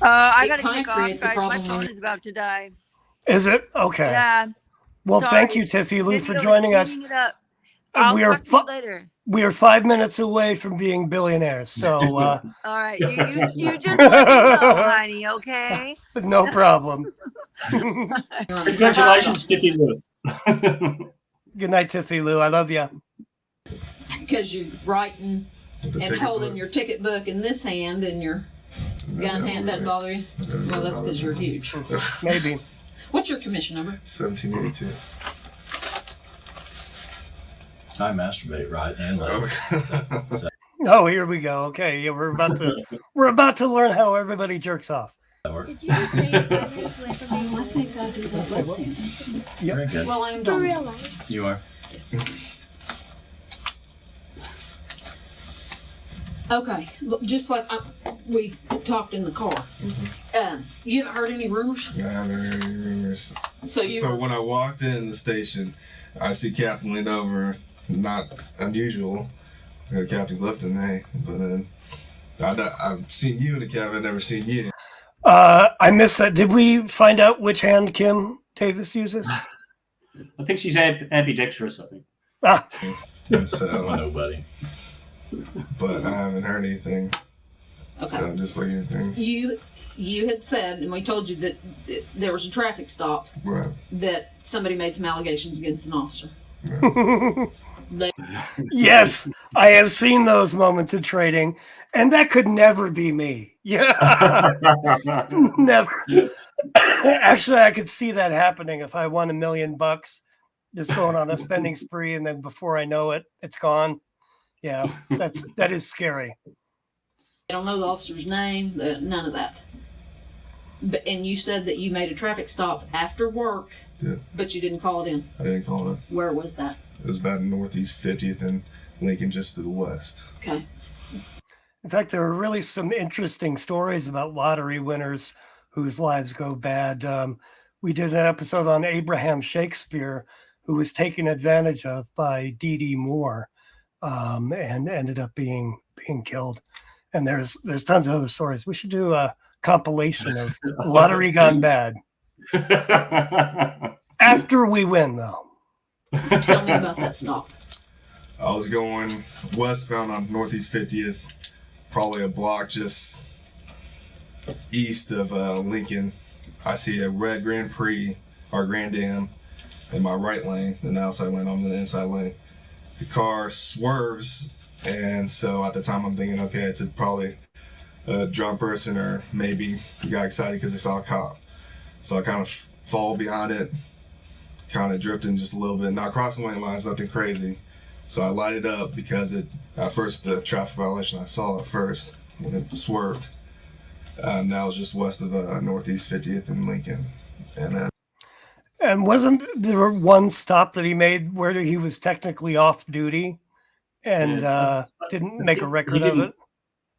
I It gotta kinda take off, creates a guys. My problem phone when- is about to die. Is it? Okay. Yeah. Well, thank Sorry. you, Tiffie Lou, Maybe for I was joining us. cleaning it up. I'll We are talk to you later. we are 5 minutes away from being billionaires. So All right, you just let me know, honey. Okay. no problem. Congratulations, Tiffie Lou. Good night, Tiffie Lou. I love you. Because you're writing With the and ticket holding book. your ticket book in this hand and your gun hand doesn't bother you? Well, that's because you're huge. Maybe. What's your commission number? 1782. I masturbate right and left. Okay. Oh, here we go. Okay, yeah, we're about to learn how everybody jerks off. Did you just say others with the I think I do that left-handed. Very good. Well, I am For real done. life? You are. Yes. Okay, look, just like we talked in the car. You haven't heard any rumors? I haven't heard any rumors. So when I walked in the station, I see Captain leaned over. Not unusual. Captain Clifton, hey. But then I've seen you in the cabin. I've never seen you. I missed that. Did we find out which hand Kim Davis uses? I think she's ambidextrous, I think. Ah. So, nobody. But I haven't heard anything. Okay. So I'm just looking at things. You had said, and we told you that there was a traffic stop. Right. That somebody made some allegations against an officer. Right. Yes, I have seen those moments in trading, and that could never be me. Yeah, never. Actually, I could see that happening if I won $1 million, just going on a spending spree, and then before I know it, it's gone. Yeah, that is scary. I don't know the officer's name, none of that. And you said that you made a traffic stop after work, but you didn't call it in. I didn't call it. Where was that? It was about Northeast 50th and Lincoln, just to the west. Okay. In fact, there are really some interesting stories about lottery winners whose lives go bad. We did an episode on Abraham Shakespeare, who was taken advantage of by D.D. Moore, and ended up being killed. And there's tons of other stories. We should do a compilation of lottery gone bad. After we win, though. Tell me about that stop. I was going westbound on Northeast 50th, probably a block just east of Lincoln. I see a red Grand Prix or Grand Am in my right lane, in the outside lane. I'm in the inside lane. The car swerves, and so at the time I'm thinking, okay, it's probably a drunk person, or maybe he got excited because they saw a cop. So I kind of fall behind it, kind of drifting just a little bit, not crossing lane lines, nothing crazy. So I lighted up because at first the traffic violation I saw at first when it swerved. That was just west of Northeast 50th in Lincoln. And wasn't there one stop that he made where he was technically off duty and didn't make a record of it?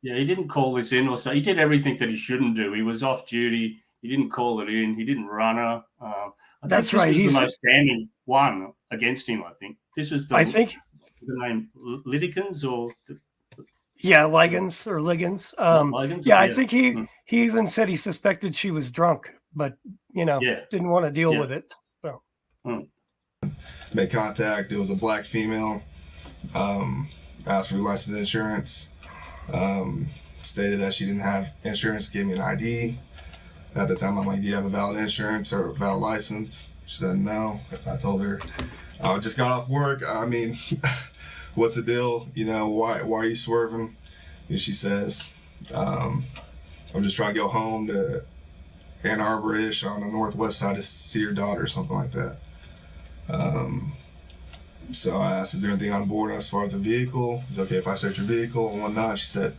Yeah, he didn't call this in, or so he did everything that he shouldn't do. He was off duty. He didn't call it in. He didn't run her. That's right. He's the most standing one against him. I think this is the. I think the name Litigans or. Liggins or Liggins. I think he even said he suspected she was drunk, but didn't want to deal with it. So. Made contact. It was a black female. Asked for license and insurance. Stated that she didn't have insurance. Gave me an ID. At the time, I'm like, do you have a valid insurance or a valid license? She said no. I told her, I just got off work. I mean, what's the deal? Why are you swerving? And she says, I'm just trying to go home to Ann Arbor-ish on the northwest side to see your daughter or something like that. So I asked, is there anything on board as far as the vehicle? Is it okay if I search your vehicle and whatnot? She said,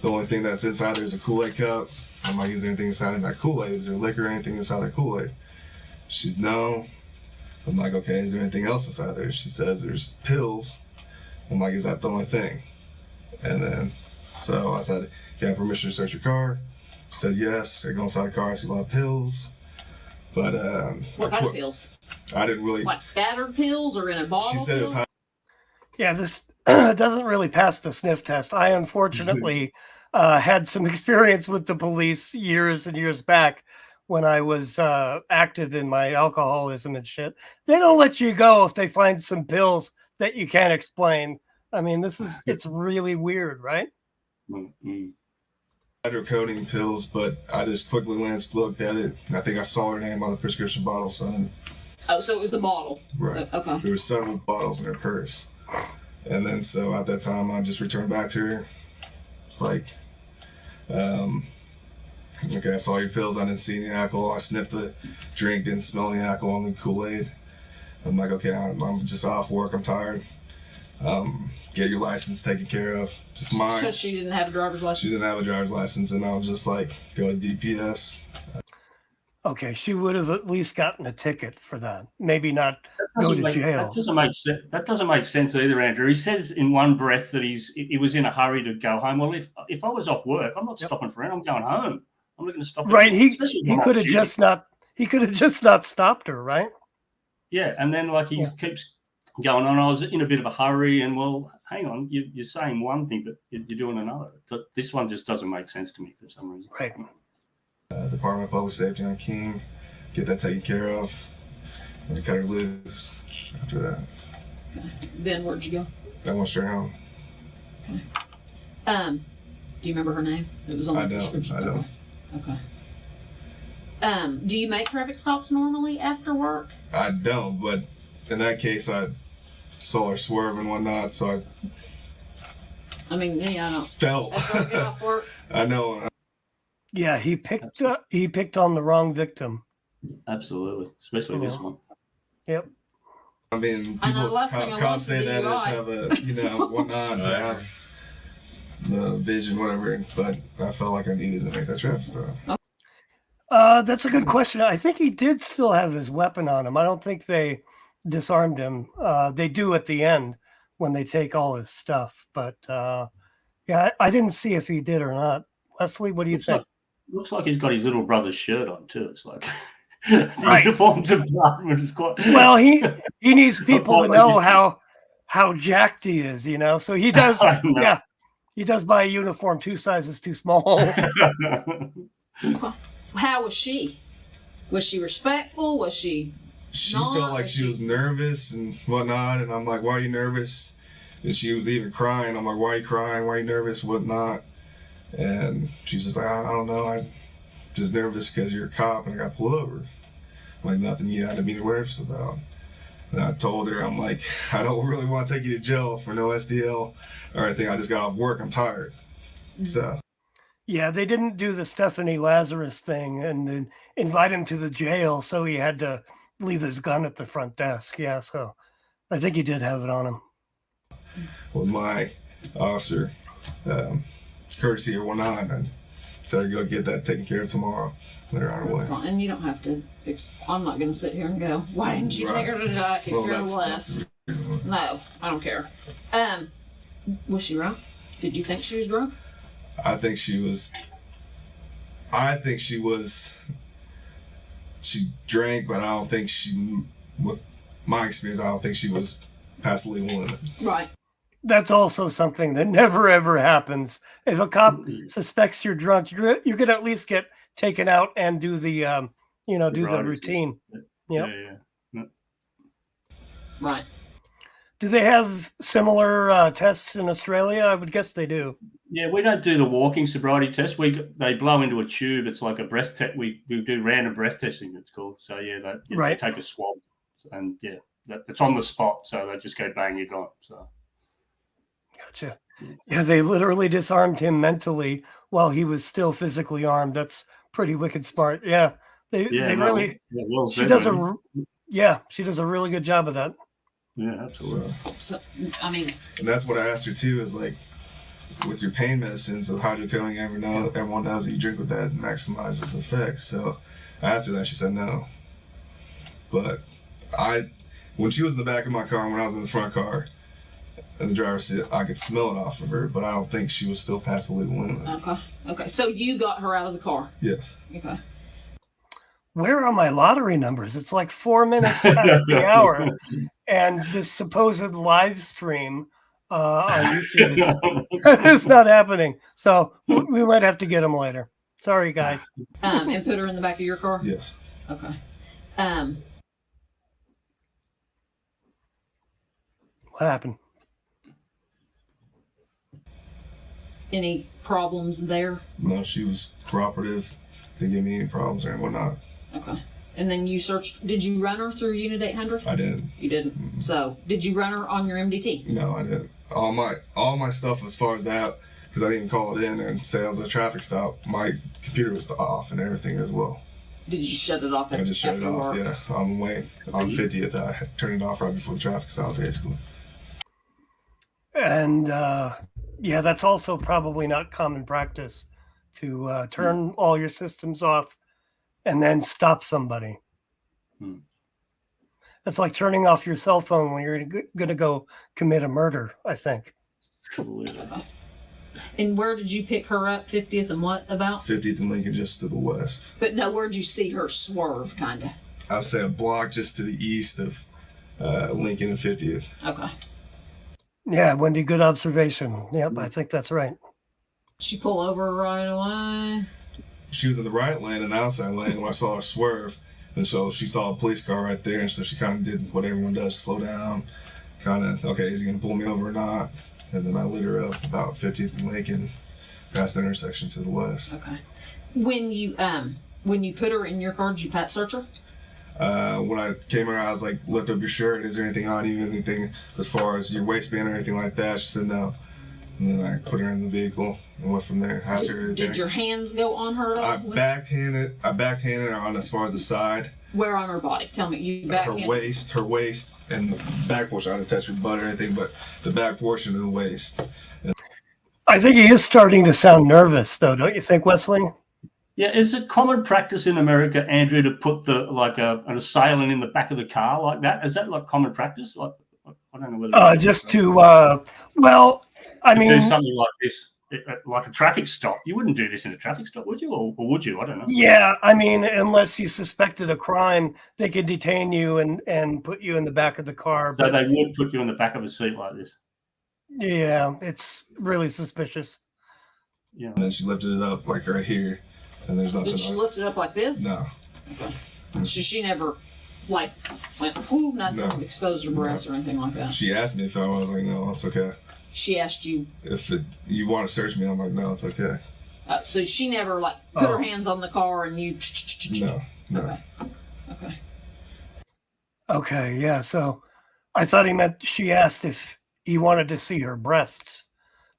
the only thing that's inside there is a Kool-Aid cup. I'm like, is there anything inside of that Kool-Aid? Is there liquor or anything inside that Kool-Aid? She's no. I'm like, okay, is there anything else inside there? She says there's pills. I'm like, is that the only thing? And then, so I said, can I have permission to search your car? She says, yes. I go inside the car, I see a lot of pills. But, what kind of pills? I didn't really. Like scattered pills or in a bottle? She said it was high. Yeah, this doesn't really pass the sniff test. I unfortunately had some experience with the police years and years back when I was active in my alcoholism and shit. They don't let you go if they find some pills that you can't explain. I mean, it's really weird, right? Hydrocodone pills, but I just quickly looked at it, and I think I saw her name on the prescription bottle, so I didn't. Oh, so it was the bottle. Right. Okay. There were several bottles in her purse. And then, so at that time, I just returned back to her. It's like, okay, I saw your pills. I didn't see any alcohol. I sniffed the drink, didn't smell any alcohol in the Kool-Aid. I'm like, okay, I'm just off work. I'm tired. Get your license taken care of. Just mine. So she didn't have a driver's license? She didn't have a driver's license, and I was just like, go to DPS. Okay, she would have at least gotten a ticket for that. Maybe not go to jail. That doesn't make sense either, Andrew. He says in one breath that he was in a hurry to go home. Well, if I was off work, I'm not stopping for it. I'm going home. I'm not going to stop. Right. He could have just not. He could have just not stopped her. Right. Yeah, and then he keeps going on. I was in a bit of a hurry, and well, hang on, you're saying one thing, but you're doing another. But this one just doesn't make sense to me for some reason. Right. Department of Public Safety on King, get that taken care of, and cut her loose after that. Okay. Then where'd you go? I went straight home. Okay. Do you remember her name? It was on the description. I don't. Okay. Do you make traffic stops normally after work? I don't, but in that case, I saw her swerve and whatnot, so I mean, yeah, I don't. Felt. After I get off work. I know. Yeah, he picked on the wrong victim. Absolutely, especially this one. Yep. I mean, people can't say that as have a whatnot to have the vision, whatever. But I felt like I needed to make that traffic stop. That's a good question. I think he did still have his weapon on him. I don't think they disarmed him. They do at the end when they take all his stuff. But yeah, I didn't see if he did or not. Wesley, what do you think? Looks like he's got his little brother's shirt on too. It's like the uniform department is quite. Well, he needs people to know how jacked he is, So he does. Yeah, he does buy a uniform 2 sizes too small. How was she? Was she respectful? Was she? She felt like she was nervous and whatnot, and I'm like, "Why are you nervous?" And she was even crying. I'm like, "Why are you crying? Why are you nervous? Whatnot?" And she's just like, "I don't know. I'm just nervous because you're a cop and I got pulled over." I'm like, nothing you had to be nervous about. And I told her, I'm like, "I don't really want to take you to jail for no SDL or anything. I just got off work. I'm tired." So. Yeah, they didn't do the Stephanie Lazarus thing and then invite him to the jail, so he had to leave his gun at the front desk. Yeah, so I think he did have it on him. With my officer, courtesy or whatnot, and said her go get that taken care of tomorrow. Let her on her way. And you don't have to. I'm not going to sit here and go, "Why didn't you take her to the less?" No, I don't care. Was she drunk? Did you think she was drunk? I think she was. She drank, but I don't think with my experience, I don't think she was past the legal limit. Right. That's also something that never ever happens. If a cop suspects you're drunk, you're gonna at least get taken out and do the the routine. Yep. Yeah. Right. Do they have similar tests in Australia? I would guess they do. Yeah, we don't do the walking sobriety test. They blow into a tube. It's like a breath test. We do random breath testing, it's called. So, yeah, they take a swab. And, yeah, it's on the spot. So they just go, bang, you're gone. So. Gotcha. Yeah, they literally disarmed him mentally while he was still physically armed. That's pretty wicked smart. Yeah, they really. She does a really good job of that. Yeah, absolutely. So, I mean, and that's what I asked her too. Is like with your pain medicines, of hydrocodone, everyone knows that you drink with that, it maximizes the effects. So I asked her that. She said no. But when she was in the back of my car, when I was in the front car, in the driver's seat, I could smell it off of her, but I don't think she was still past the legal limit. Okay. So you got her out of the car? Yes. Okay. Where are my lottery numbers? It's like 4 minutes past the hour, and this supposed live stream on YouTube is not happening. So we might have to get them later. Sorry, guys. And put her in the back of your car? Yes. Okay. What happened? Any problems there? No, she was cooperative. Didn't give me any problems or whatnot. Okay. And then you searched, did you run her through Unit 800? I didn't. You didn't? Mm-hmm. So, did you run her on your MDT? No, I didn't. All my stuff as far as that, because I didn't even call it in and say it was a traffic stop, my computer was off and everything as well. Did you shut it off? I just shut it off, yeah. On the way, on 50th, I turned it off right before the traffic stops, basically. And, yeah, that's also probably not common practice to turn all your systems off and then stop somebody. That's like turning off your cell phone when you're going to go commit a murder, I think. And where did you pick her up? 50th and what about? 50th and Lincoln, just to the west. But no, where'd you see her swerve, kind of? I'll say a block just to the east of Lincoln and 50th. Okay. Yeah, Wendy, good observation. Yep, I think that's right. She pull over right away. She was in the right lane and the outside lane when I saw her swerve. And so she saw a police car right there, and so she kind of did what everyone does, slow down, kind of, okay, is he going to pull me over or not? And then I lit her up about 50th and Lincoln, past the intersection to the west. Okay. When you put her in your car, did you pat search her? When I came around, I was like, lift up your shirt. Is there anything on you? Anything as far as your waistband or anything like that? She said no. And then I put her in the vehicle and went from there. Asked her Did your hands go on her at all? I backhanded her on as far as the side. Where on her body? Tell me. You backhanded? Her waist, and the back portion. I didn't touch her butt or anything, but the back portion of the waist. I think he is starting to sound nervous, though, don't you think, Wesley? Yeah, is it common practice in America, Andrew, to put an assailant in the back of the car like that? Is that like common practice? Like, I don't know whether just to well, I mean, do something like this, like a traffic stop. You wouldn't do this in a traffic stop, would you? Or would you? I don't know. Yeah, I mean, unless you suspected a crime, they could detain you and put you in the back of the car. So they would put you in the back of a seat like this. Yeah, it's really suspicious. Yeah. And then she lifted it up like right here, and there's nothing. Did she lift it up like this? No. Okay. So she never went, ooh, nothing, exposed her breasts or anything like that. She asked me if I was like, no, it's okay. She asked you if you want to search me. I'm like, no, it's okay. So she never put her hands on the car and you. No. Okay. Okay. Yeah. So I thought he meant she asked if he wanted to see her breasts,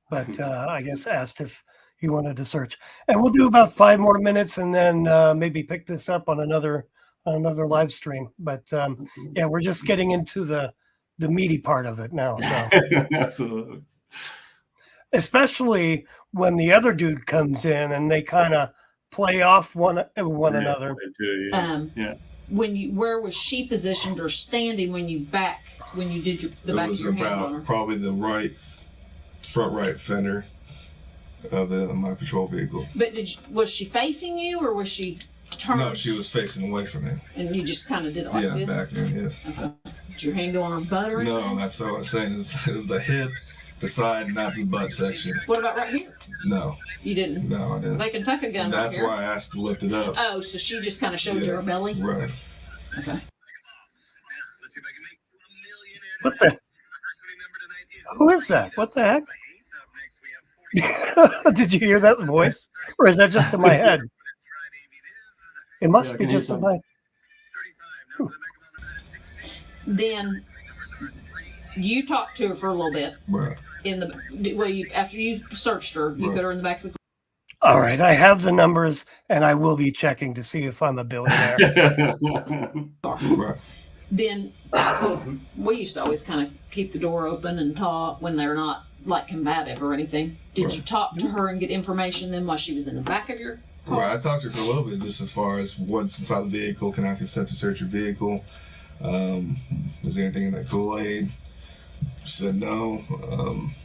but I guess asked if he wanted to search. And we'll do about 5 more minutes and then maybe pick this up on another live stream. But yeah, we're just getting into the meaty part of it now. So absolutely. Especially when the other dude comes in and they kind of play off one another. They do, yeah. Where was she positioned or standing when you did the back of your hand on her? It was probably the front right fender of my patrol vehicle. But was she facing you or was she turned? No, she was facing away from me. And you just kind of did it like this? Yeah, back there, yes. Okay. Did your hand go on her butt or anything? No, that's what I was saying. It was the hip, the side, not the butt section. What about right here? No. You didn't? No, I didn't. They can tuck a gun That's right here. why I asked to lift it up. Oh, so she just kind of showed you her belly? Right. Okay. What the? Who is that? What the heck? Did you hear that voice? Or is that just in my head? It must be just in my... Then you talked to her for a little bit. Right. After you searched her, you put her in the back of the car. All right, I have the numbers, and I will be checking to see if I'm a billionaire. Right. Then we used to always kind of keep the door open and talk when they're not combative or anything. Did you talk to her and get information then while she was in the back of your car? Right, I talked to her for a little bit just as far as what's inside the vehicle. Can I consent to search your vehicle? Is there anything in that Kool-Aid? She said no.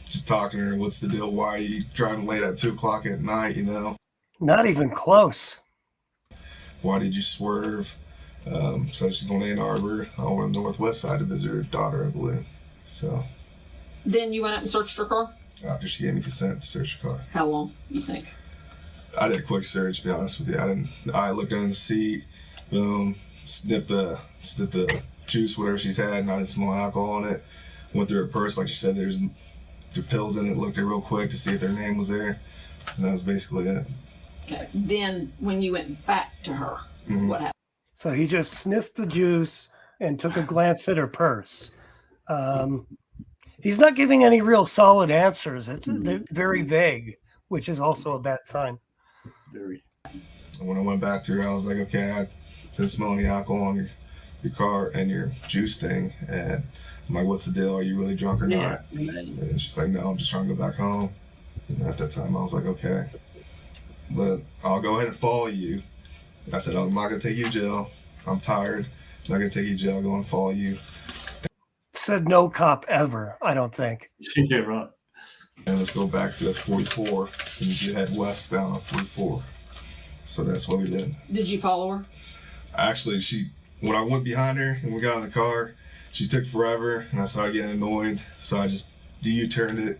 Just talking to her, what's the deal? Why are you driving late at 2 o'clock at night, Not even close. Why did you swerve? So she's going to Ann Arbor on the northwest side to visit her daughter, I believe. So. Then you went out and searched her car? After she gave me consent to search her car. How long, you think? I did a quick search, to be honest with you. I looked under the seat, boom, sniffed the juice, whatever she's had, and I didn't smell alcohol in it. Went through her purse, like she said, there's pills in it, looked at it real quick to see if their name was there. And that was basically it. Okay. Then when you went back to her, what happened? So he just sniffed the juice and took a glance at her purse. He's not giving any real solid answers. They're very vague, which is also a bad sign. Very. When I went back to her, I was like, okay, I didn't smell any alcohol on your car and your juice thing. And I'm like, what's the deal? Are you really drunk or not? And she's like, no, I'm just trying to go back home. And at that time, I was like, okay, but I'll go ahead and follow you. I said, I'm not going to take you to jail. I'm tired. not gonna take you to jail. Go and follow you. Said no cop ever. I don't think. Yeah, right. And let's go back to 44, and you head westbound on 44. So that's what we did. Did you follow her? Actually, when I went behind her and we got in the car, she took forever, and I started getting annoyed. So I just U-turned it,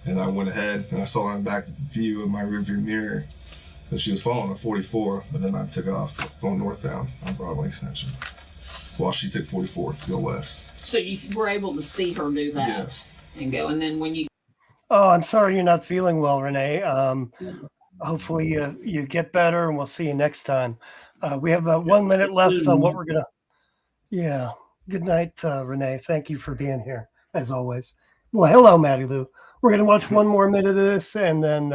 and I went ahead, and I saw her in the back view of my rearview mirror. So she was following at 44, but then I took off going northbound on Broadway Extension, while she took 44 to go west. So you were able to see her do that? Yes. And go, and then when you... Oh, I'm sorry you're not feeling well, Renee. Hopefully you get better, and we'll see you next time. We have about 1 minute left on what we're going to... Yeah. Good night, Renee. Thank you for being here, as always. Well, hello, Maddie Lou. We're going to watch 1 more minute of this and then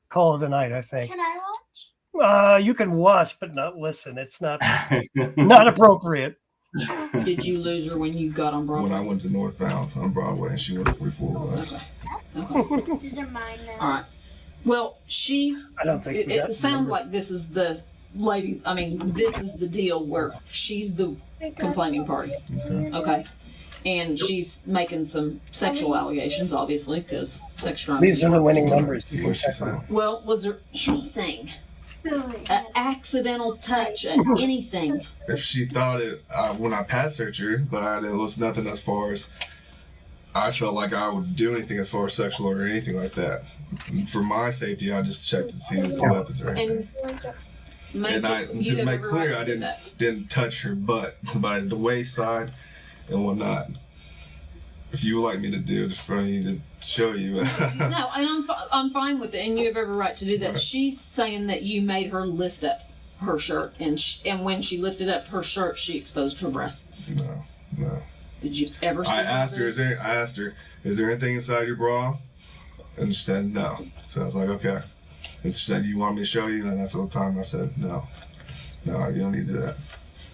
call it a night, I think. Can I watch? You can watch, but not listen. It's not appropriate. Did you lose her when you got on Broadway? When I went to northbound on Broadway, and she went to 44 west. Okay. These are mine now. All right. Well, I don't think it sounds like this is the lady. I mean, this is the deal where she's the complaining party. Okay. And she's making some sexual allegations, obviously, because sex crimes. These are the winning numbers. You can What's she check saying? them. Well, was there anything? An accidental touch, anything? If she thought it when I pass searched her, but it was nothing as far as I felt like I would do anything as far as sexual or anything like that. For my safety, I just checked to see if the weapons or anything. And to make clear, I didn't touch her butt, but the waist side and whatnot. If you would like me to do it for you to show you. No, and I'm fine with it, and you have every right to do that. Right. She's saying that you made her lift up her shirt, and when she lifted up her shirt, she exposed her breasts. No. Did you ever see I asked her, is there anything inside your bra? And she said no. So I was like, okay. And she said, you want me to show you? And that's the time I said, no, you don't need to do that.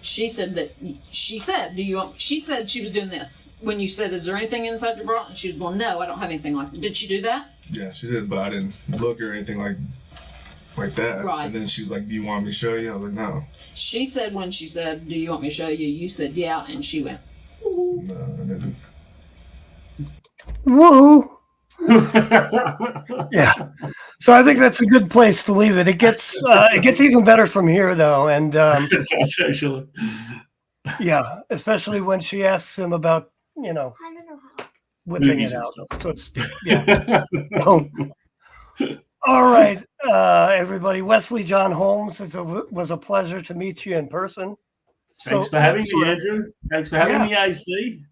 She said she said she was doing this. When you said, is there anything inside your bra? And she was going, no, I don't have anything like that. Did she do that? Yeah, she did, but I didn't look or anything like that. Right. And then she was like, do you want me to show you? I was like, no. She said when she said, do you want me to show you? You said, yeah, and she went, No, I didn't. Woo! Yeah. So I think that's a good place to leave it. It gets even better from here, though, and Actually. yeah, especially when she asks him about I don't know how. whipping Movies it and out. stuff. So it's no. All right, everybody. Wesley John Holmes. Was a pleasure to meet you in person. Thanks for having me, Andrew. Thanks for having me, AC.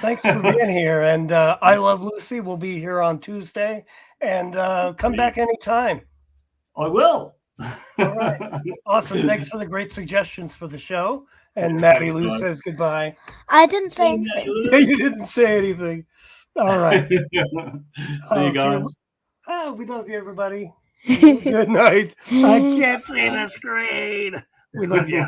Thanks for being here. And I Love Lucy will be here on Tuesday. And come back anytime. I will. All right. Awesome. Thanks for the great suggestions for the show. And Maddie Lou says goodbye. I didn't say anything. Yeah, you didn't say anything. All right. See you guys. We love you, everybody. Good night. I can't see the screen. We love you.